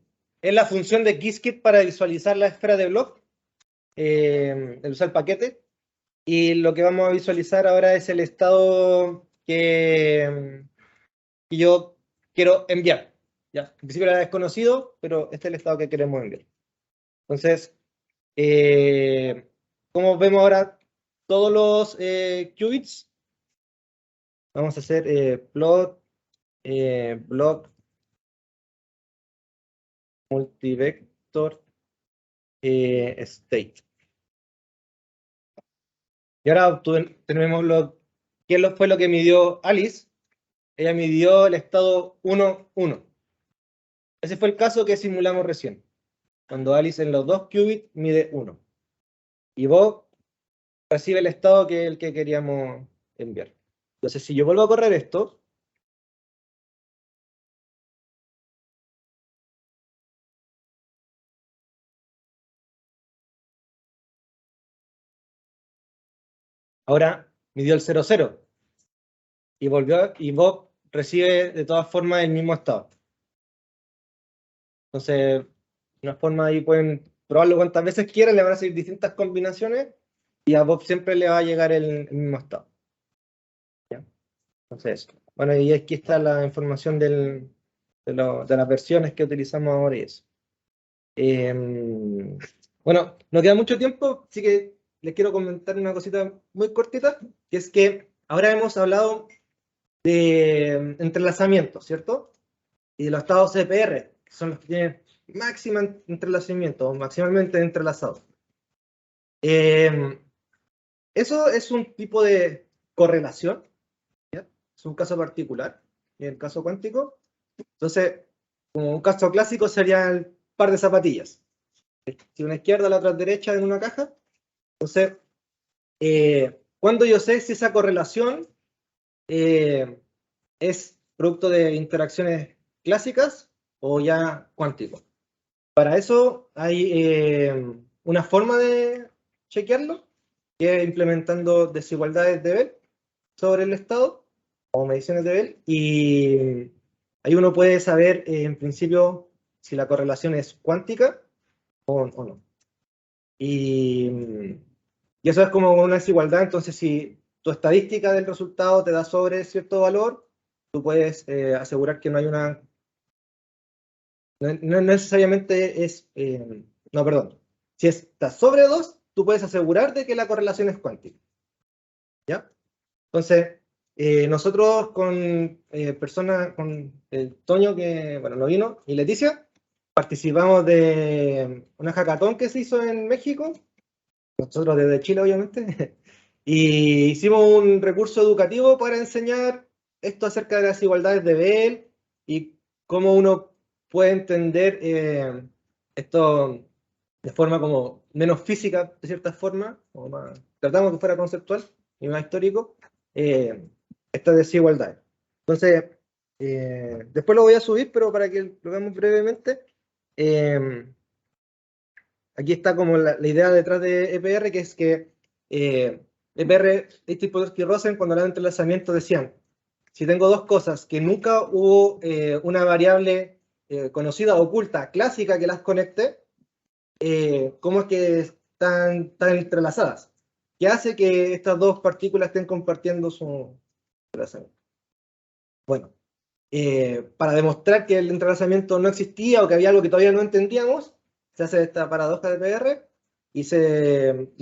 Speaker 1: es la función de Qiskit para visualizar la esfera de Bloch, el usar el paquete. Y lo que vamos a visualizar ahora es el estado que yo quiero enviar. ¿Ya? En principio era desconocido, pero este es el estado que queremos enviar. Entonces, como vemos ahora todos los qubits, vamos a hacer plot, block, multivector, state. Y ahora tenemos ¿qué fue lo que midió Alice? Ella midió el estado 1, 1. Ese fue el caso que simulamos recién. Cuando Alice en los 2 qubits mide 1. Y Bob recibe el estado que es el que queríamos enviar. Entonces, si yo vuelvo a correr esto, ahora midió el 0, 0. Y Bob recibe de todas formas el mismo estado. Entonces, una forma ahí pueden probarlo cuantas veces quieran, le van a salir distintas combinaciones y a Bob siempre le va a llegar el mismo estado. ¿Ya? Entonces, bueno, y aquí está la información de las versiones que utilizamos ahora y eso. Bueno, no queda mucho tiempo, así que les quiero comentar una cosita muy cortita, que es que ahora hemos hablado de entrelazamiento, ¿cierto? Y de los estados EPR, que son los que tienen máximo entrelazamiento, o maximalmente entrelazados. Eso es un tipo de correlación, ¿ya? Es un caso particular, en el caso cuántico. Entonces, como un caso clásico sería el par de zapatillas. Si una izquierda, la otra derecha en una caja. Entonces, cuando yo sé si esa correlación es producto de interacciones clásicas o ya cuántico. Para eso hay una forma de chequearlo, que es implementando desigualdades de Bell sobre el estado, o mediciones de Bell, y ahí uno puede saber en principio si la correlación es cuántica o no. Y eso es como una desigualdad, entonces si tu estadística del resultado te da sobre cierto valor, tú puedes asegurar que no hay una... No necesariamente es... no, perdón. Si está sobre 2, tú puedes asegurar de que la correlación es cuántica. ¿Ya? Entonces, nosotros con personas, con Toño, que bueno, no vino, y Leticia, participamos de una hackathon que se hizo en México, nosotros desde Chile obviamente, y hicimos un recurso educativo para enseñar esto acerca de las desigualdades de Bell y cómo uno puede entender esto de forma como menos física, de cierta forma, o más, tratamos que fuera conceptual y más histórico, estas desigualdades. Entonces, después lo voy a subir, pero para que lo veamos brevemente, aquí está como la idea detrás de EPR, que es que EPR, Podolsky-Rosen, cuando hablaban de entrelazamiento decían, si tengo dos cosas que nunca hubo una variable conocida, oculta, clásica que las conecte, ¿cómo es que están entrelazadas? ¿Qué hace que estas dos partículas estén compartiendo su entrelazamiento? Bueno, para demostrar que el entrelazamiento no existía o que había algo que todavía no entendíamos, se hace esta paradoja de PR y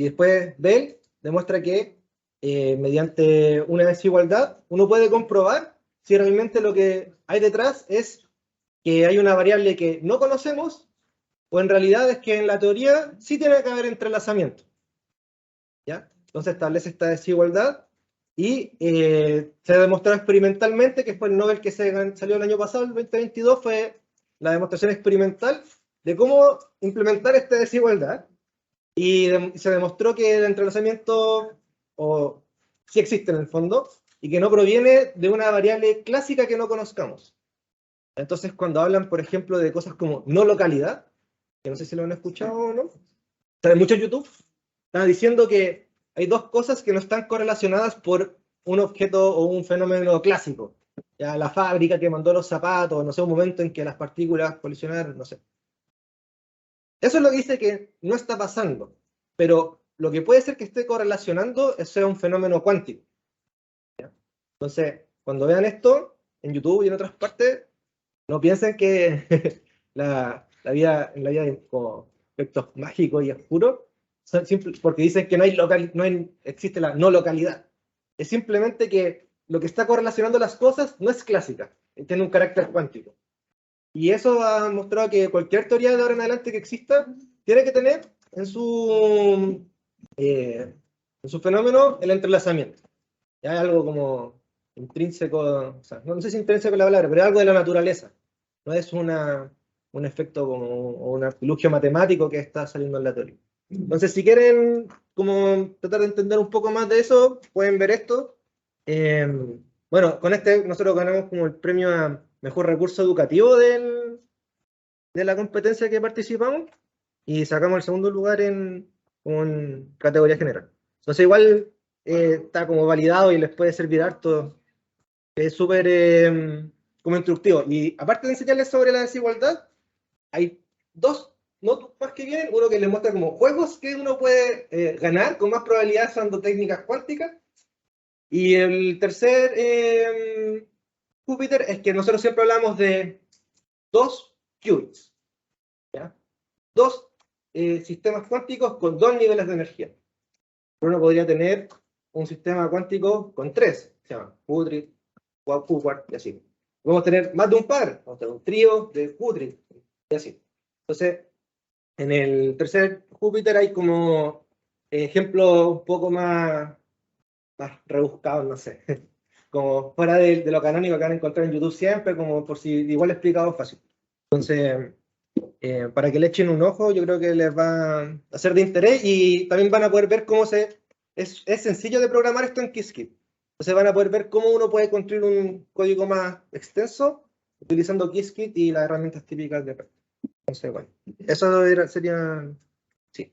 Speaker 1: después Bell demuestra que mediante una desigualdad uno puede comprobar si realmente lo que hay detrás es que hay una variable que no conocemos o en realidad es que en la teoría sí tiene que haber entrelazamiento. ¿Ya? Entonces establece esta desigualdad y se demostró experimentalmente, que fue el Nobel que salió el año pasado, el 2022, fue la demostración experimental de cómo implementar esta desigualdad. Y se demostró que el entrelazamiento sí existe en el fondo y que no proviene de una variable clásica que no conozcamos. Entonces, cuando hablan, por ejemplo, de cosas como no localidad, que no sé si lo han escuchado o no, pero mucho en YouTube, están diciendo que hay dos cosas que no están correlacionadas por un objeto o un fenómeno clásico. Ya la fábrica que mandó los zapatos, no sé, un momento en que las partículas colisionaron, no sé. Eso es lo que dice que no está pasando. Pero lo que puede ser que esté correlacionando es un fenómeno cuántico. ¿Ya? Entonces, cuando vean esto en YouTube y en otras partes, no piensen que en la vida hay como aspectos mágicos y oscuros, porque dicen que existe la no localidad. Es simplemente que lo que está correlacionando las cosas no es clásica, tiene un carácter cuántico. Y eso ha mostrado que cualquier teoría de ahora en adelante que exista tiene que tener en su fenómeno el entrelazamiento. Ya es algo como intrínseco, o sea, no sé si intrínseco es la palabra, pero es algo de la naturaleza. No es un efecto como o un artilugio matemático que está saliendo en la teoría. Entonces, si quieren como tratar de entender un poco más de eso, pueden ver esto. Bueno, con este nosotros ganamos como el premio a mejor recurso educativo de la competencia que participamos y sacamos el segundo lugar en categoría general. Entonces igual está como validado y les puede servir harto. Es súper como instructivo. Y aparte de enseñarles sobre la desigualdad, hay dos notebooks más que vienen. Uno que les muestra como juegos que uno puede ganar con más probabilidad usando técnicas cuánticas. Y el tercer Júpiter es que nosotros siempre hablamos de 2 qubits. ¿Ya? 2 sistemas cuánticos con 2 niveles de energía. Pero uno podría tener un sistema cuántico con 3, se llama Qutrit, Ququart y así. Podemos tener más de un par, podemos tener un trío de Qutrit y así. Entonces, en el tercer Júpiter hay como ejemplos un poco más rebuscados, no sé. Como fuera de lo canónico que van a encontrar en YouTube siempre, como por si igual explicado fácil. Entonces, para que le echen un ojo, yo creo que les va a ser de interés y también van a poder ver cómo es sencillo de programar esto en Qiskit. Entonces van a poder ver cómo uno puede construir un código más extenso utilizando Qiskit y las herramientas típicas de Perl. Entonces, bueno, eso sería... Sí.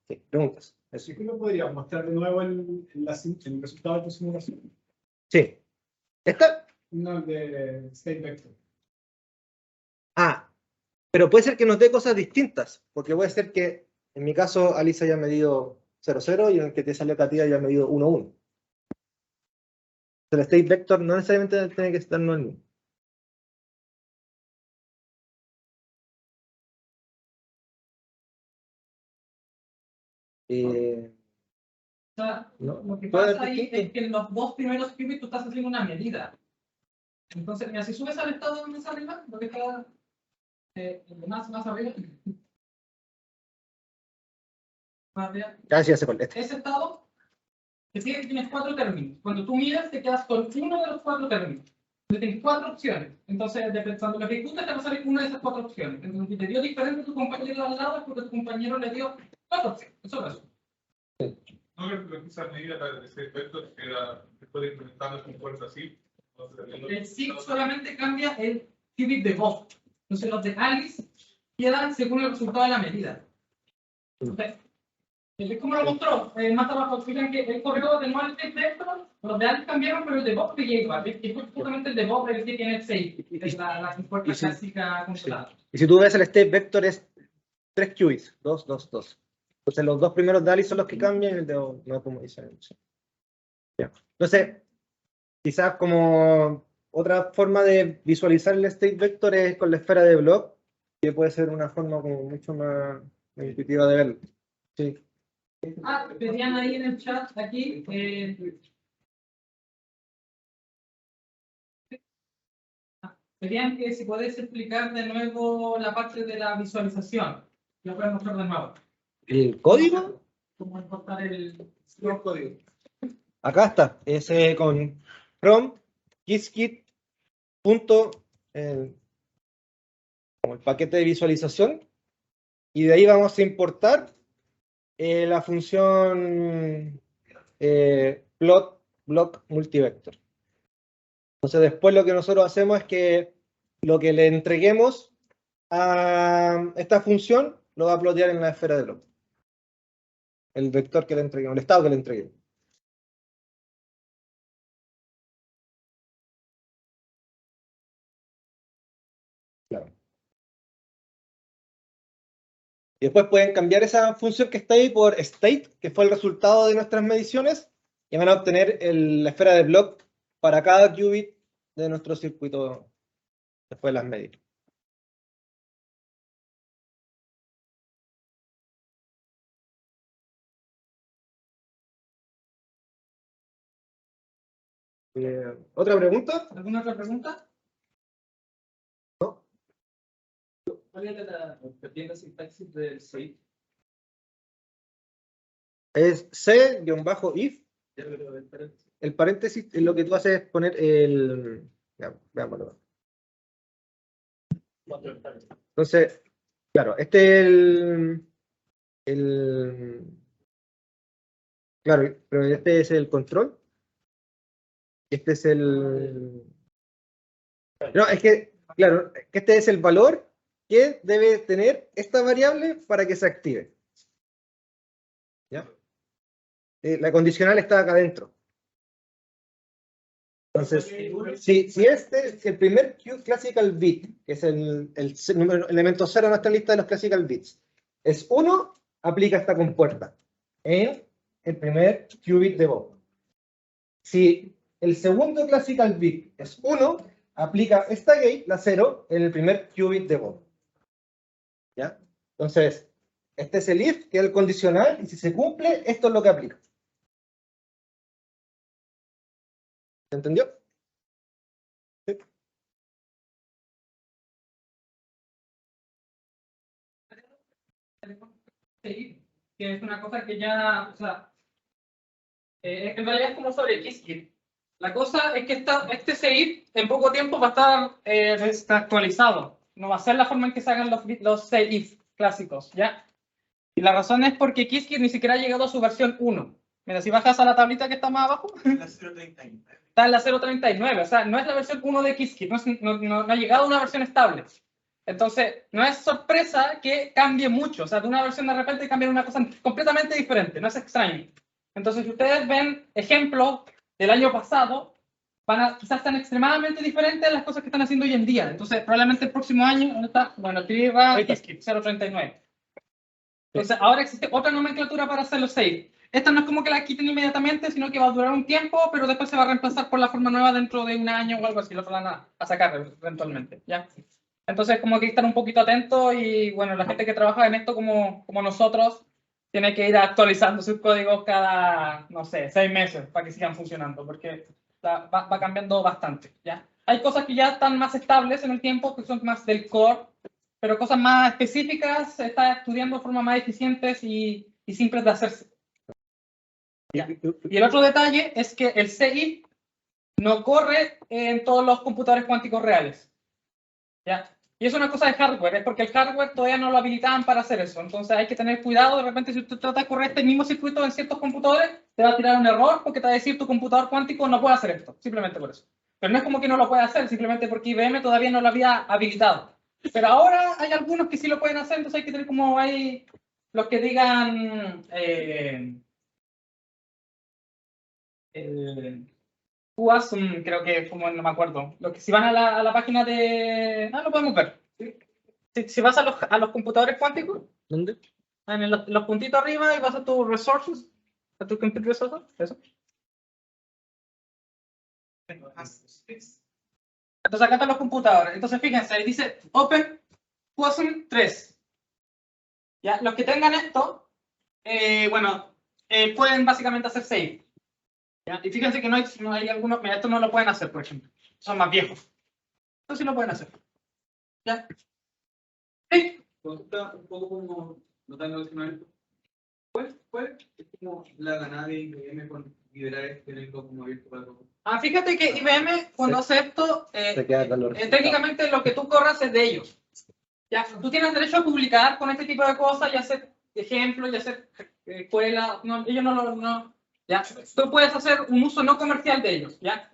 Speaker 1: Sí, preguntas. Eso.
Speaker 6: ¿Sí que me podrías mostrar de nuevo el resultado de tu simulación?
Speaker 1: Sí. ¿Esta?
Speaker 6: No, el de State Vector.
Speaker 1: Ah, pero puede ser que nos dé cosas distintas, porque puede ser que en mi caso Alice haya medido 0,0 y en el que te sale Katia haya medido 1,1. El state vector no necesariamente tiene que estar en el mismo.
Speaker 3: O sea,
Speaker 1: No,
Speaker 3: lo que
Speaker 1: puede
Speaker 3: pasa
Speaker 1: haber
Speaker 3: ahí
Speaker 1: distinto.
Speaker 3: es que en los dos primeros qubits tú estás haciendo una medida. Entonces, mira, si subes al estado más arriba, lo que está más arriba, más arriba,
Speaker 1: Casi hace por este.
Speaker 3: ese estado, te fijas que tienes 4 términos. Cuando tú miras, te quedas con uno de los 4 términos. Entonces, tienes 4 opciones. Entonces, cuando lo ejecutas, te va a salir una de esas 4 opciones. Entonces, si te dio diferente a tu compañero al lado, es porque tu compañero le dio 4 opciones. Eso es eso.
Speaker 6: No, lo que esa medida para el State Vector era después de implementarlo con fuerza así.
Speaker 3: El SIG solamente cambia el qubit de Bob. Entonces, los de Alice quedan según el resultado de la medida. Entonces, ¿cómo lo mostró? Más abajo, fijan que él corrió de nuevo el State Vector, los de Alice cambiaron, pero el de Bob seguía igual. Que fue justamente el de Bob el que tiene el 6, es la respuesta clásica computada.
Speaker 1: Y si tú ves el state vector es 3 qubits, 2, 2, 2. Entonces los dos primeros de Alice son los que cambian y el de no como dicen. Ya. Entonces, quizás como otra forma de visualizar el state vector es con la esfera de Bloch, que puede ser una forma como mucho más intuitiva de verlo. Sí.
Speaker 3: Pedían ahí en el chat, aquí, pedían que si podés explicar de nuevo la parte de la visualización. Lo puedes mostrar de nuevo.
Speaker 1: ¿El código?
Speaker 3: ¿Cómo importar el
Speaker 5: código?
Speaker 1: Acá está, es con from Qiskit punto como el paquete de visualización y de ahí vamos a importar la función plot block multivector. Entonces después lo que nosotros hacemos es que lo que le entreguemos a esta función lo va a plotear en la esfera de block. El vector que le entreguemos, el estado que le entreguemos. Claro. Y después pueden cambiar esa función que está ahí por state, que fue el resultado de nuestras mediciones, y van a obtener la esfera de Bloch para cada qubit de nuestro circuito después de las medidas. ¿Otra pregunta?
Speaker 3: ¿Alguna otra pregunta?
Speaker 1: No.
Speaker 3: ¿Cuál es la sintaxis del SAFE?
Speaker 1: Es C-if. El paréntesis es lo que tú haces es poner el... Ya, veámoslo. Entonces, claro, este es claro, pero este es el control. Este es el... No, es que, claro, que este es el valor que debe tener esta variable para que se active. ¿Ya? La condicional está acá adentro. Entonces, si el primer classical bit, que es el elemento 0 de nuestra lista de los classical bits, es 1, aplica esta compuerta en el primer qubit de Bob. Si el segundo classical bit es 1, aplica esta gate, la 0, en el primer qubit de Bob. ¿Ya? Entonces, este es el if, que es el condicional, y si se cumple, esto es lo que aplica. ¿Se entendió? Sí.
Speaker 3: Sí, que es una cosa que ya, o sea, en realidad es como sobre Qiskit. La cosa es que este SAFE en poco tiempo va a estar actualizado. No va a ser la forma en que se hagan los SAFE clásicos, ¿ya? Y la razón es porque Qiskit ni siquiera ha llegado a su versión 1. Mira, si bajas a la tablita que está más abajo,
Speaker 6: La 0.39.
Speaker 3: está en la 0.39, o sea, no es la versión 1 de Qiskit, no ha llegado a una versión estable. Entonces, no es sorpresa que cambie mucho, o sea, de una versión de repente cambia una cosa completamente diferente, no es extraño. Entonces, si ustedes ven ejemplos del año pasado, quizás están extremadamente diferentes a las cosas que están haciendo hoy en día. Entonces, probablemente el próximo año, ¿dónde está? Bueno, aquí va Qiskit, 0.39. Entonces, ahora existe otra nomenclatura para hacer los SAFE. Esta no es como que la quiten inmediatamente, sino que va a durar un tiempo, pero después se va a reemplazar por la forma nueva dentro de un año o algo así, lo van a sacar eventualmente, ¿ya? Entonces, como que estar un poquito atentos y, bueno, la gente que trabaja en esto como nosotros tiene que ir actualizando sus códigos cada, no sé, 6 meses para que sigan funcionando, porque va cambiando bastante, ¿ya? Hay cosas que ya están más estables en el tiempo, que son más del core, pero cosas más específicas se está estudiando de forma más eficientes y simples de hacerse. ¿Ya? Y el otro detalle es que el CI no corre en todos los computadores cuánticos reales, ¿ya? Y es una cosa de hardware, es porque el hardware todavía no lo habilitaban para hacer eso. Entonces hay que tener cuidado, de repente si usted trata de correr este mismo circuito en ciertos computadores, te va a tirar un error porque te va a decir tu computador cuántico no puede hacer esto, simplemente por eso. Pero no es como que no lo puede hacer, simplemente porque IBM todavía no lo había habilitado. Pero ahora hay algunos que sí lo pueden hacer, entonces hay que tener como hay los que digan QASM, creo que como no me acuerdo. Los que si van a la página de... lo podemos ver. Si vas a los computadores cuánticos,
Speaker 1: ¿Dónde?
Speaker 3: en los puntitos arriba y vas a tus resources, a tu compute resources, eso. Entonces acá están los computadores. Entonces fíjense, ahí dice Open QASM 3. ¿Ya? Los que tengan esto, pueden básicamente hacer save. ¿Ya? Y fíjense que no hay algunos, mira, estos no lo pueden hacer, por ejemplo. Son más viejos. Estos sí lo pueden hacer. ¿Ya? Sí.
Speaker 7: Consta un poco como, no tan relacionado, ¿cuál es como la ganada de IBM con liberar este elenco como abierto para todos?
Speaker 3: Fíjate que IBM, cuando hace esto, técnicamente lo que tú corras es de ellos. Ya, tú tienes derecho a publicar con este tipo de cosas y hacer ejemplos y hacer escuelas. No, ellos no, ya. Tú puedes hacer un uso no comercial de ellos, ¿ya?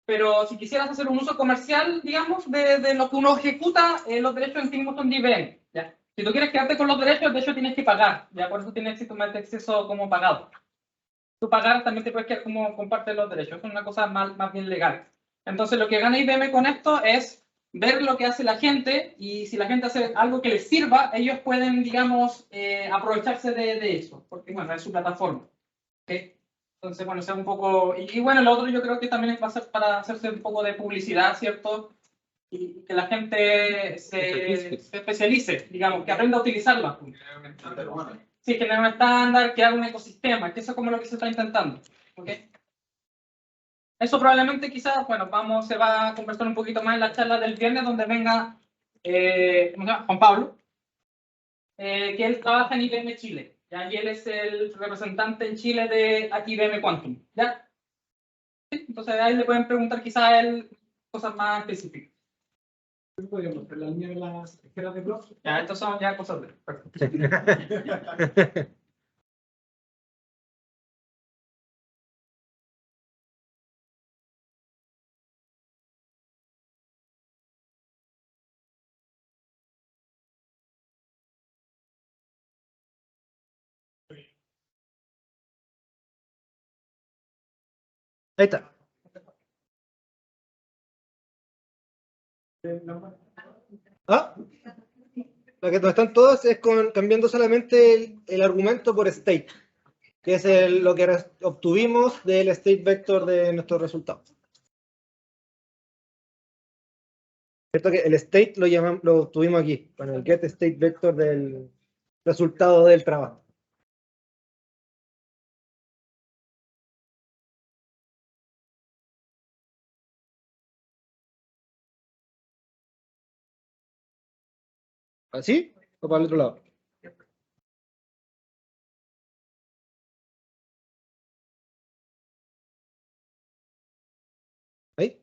Speaker 3: Pero si quisieras hacer un uso comercial, digamos, de lo que uno ejecuta, los derechos en sí mismos son de IBM, ¿ya? Si tú quieres quedarte con los derechos, de hecho tienes que pagar, ¿ya? Por eso tienes acceso como pagado. Tú pagar también te puedes quedar como comparte los derechos, es una cosa más bien legal. Entonces lo que gana IBM con esto es ver lo que hace la gente y si la gente hace algo que les sirva, ellos pueden, digamos, aprovecharse de eso, porque bueno, es su plataforma. ¿Okay? Entonces, bueno, sea un poco... Y bueno, lo otro yo creo que también va a ser para hacerse un poco de publicidad, ¿cierto? Y que la gente se especialice, digamos, que aprenda a utilizarla. Sí, generar un estándar, que haga un ecosistema, que eso es como lo que se está intentando. ¿Okay? Eso probablemente quizás, bueno, se va a conversar un poquito más en la charla del viernes, donde venga ¿cómo se llama? Juan Pablo, que él trabaja en IBM Chile. ¿Ya? Y él es el representante en Chile de aquí IBM Quantum. ¿Ya? ¿Sí? Entonces ahí le pueden preguntar quizás a él cosas más específicas.
Speaker 6: Podríamos hacer la línea de las esferas de blog.
Speaker 3: Ya, estos son ya cosas de...
Speaker 1: Ahí está. Ah, la que donde están todas es cambiando solamente el argumento por state, que es lo que obtuvimos del state vector de nuestros resultados. Cierto que el state lo obtuvimos aquí, con el get state vector del resultado del trabajo. ¿Así? ¿O para el otro lado? ¿Ahí?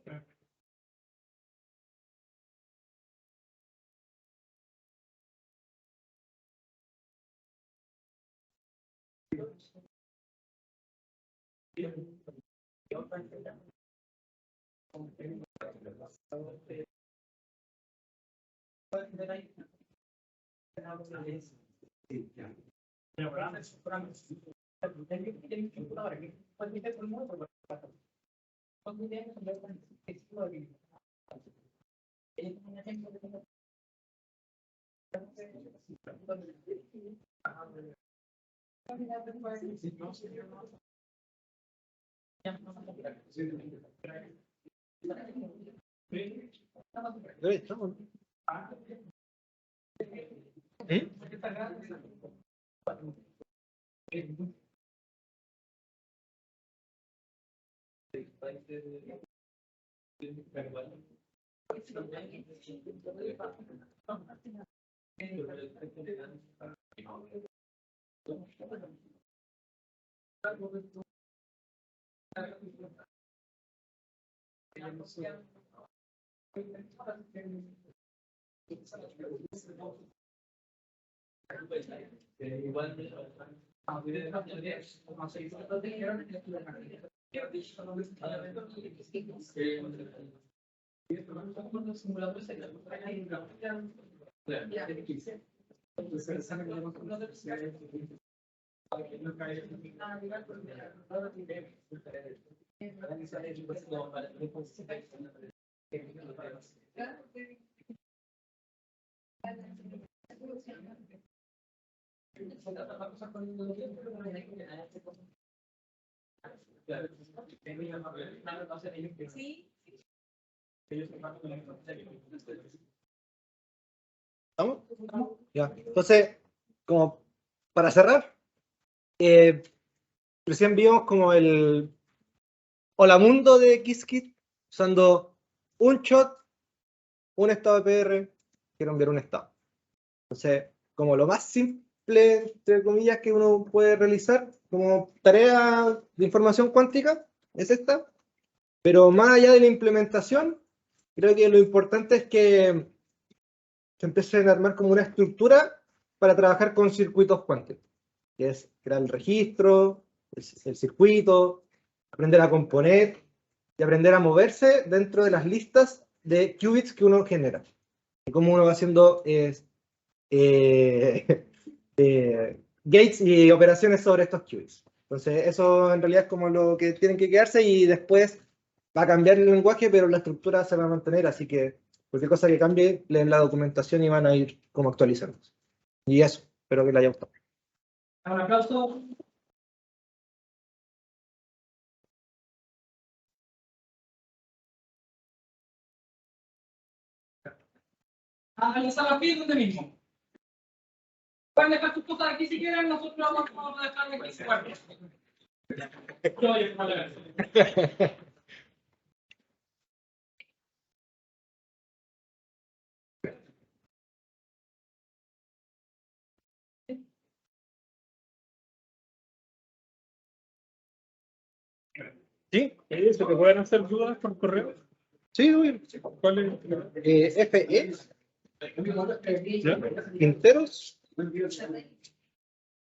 Speaker 4: Sí.
Speaker 1: ¿Estamos? Ya. Entonces, como para cerrar, recién vimos como el hola mundo de Qiskit usando un shot, un estado de PR, quiero enviar un estado. Entonces, como lo más simple, entre comillas, que uno puede realizar como tarea de información cuántica es esta, pero más allá de la implementación, creo que lo importante es que se empiecen a armar como una estructura para trabajar con circuitos cuánticos, que es crear el registro, el circuito, aprender a componer y aprender a moverse dentro de las listas de qubits que uno genera. Y cómo uno va haciendo gates y operaciones sobre estos qubits. Entonces, eso en realidad es como lo que tienen que quedarse y después va a cambiar el lenguaje, pero la estructura se va a mantener, así que Cualquier cosa que cambie, leen la documentación y van a ir como actualizando. Y eso, espero que les haya gustado.
Speaker 3: Un aplauso. Analizar las pies donde mismo. Pueden dejar sus cosas aquí si quieren, nosotros vamos a dejar aquí si guardan.
Speaker 1: ¿Sí?
Speaker 6: ¿Se te pueden hacer dudas por correo?
Speaker 1: Sí, obvio.
Speaker 6: ¿Cuál es?
Speaker 1: FE
Speaker 6: ¿Ya?
Speaker 1: Quinteros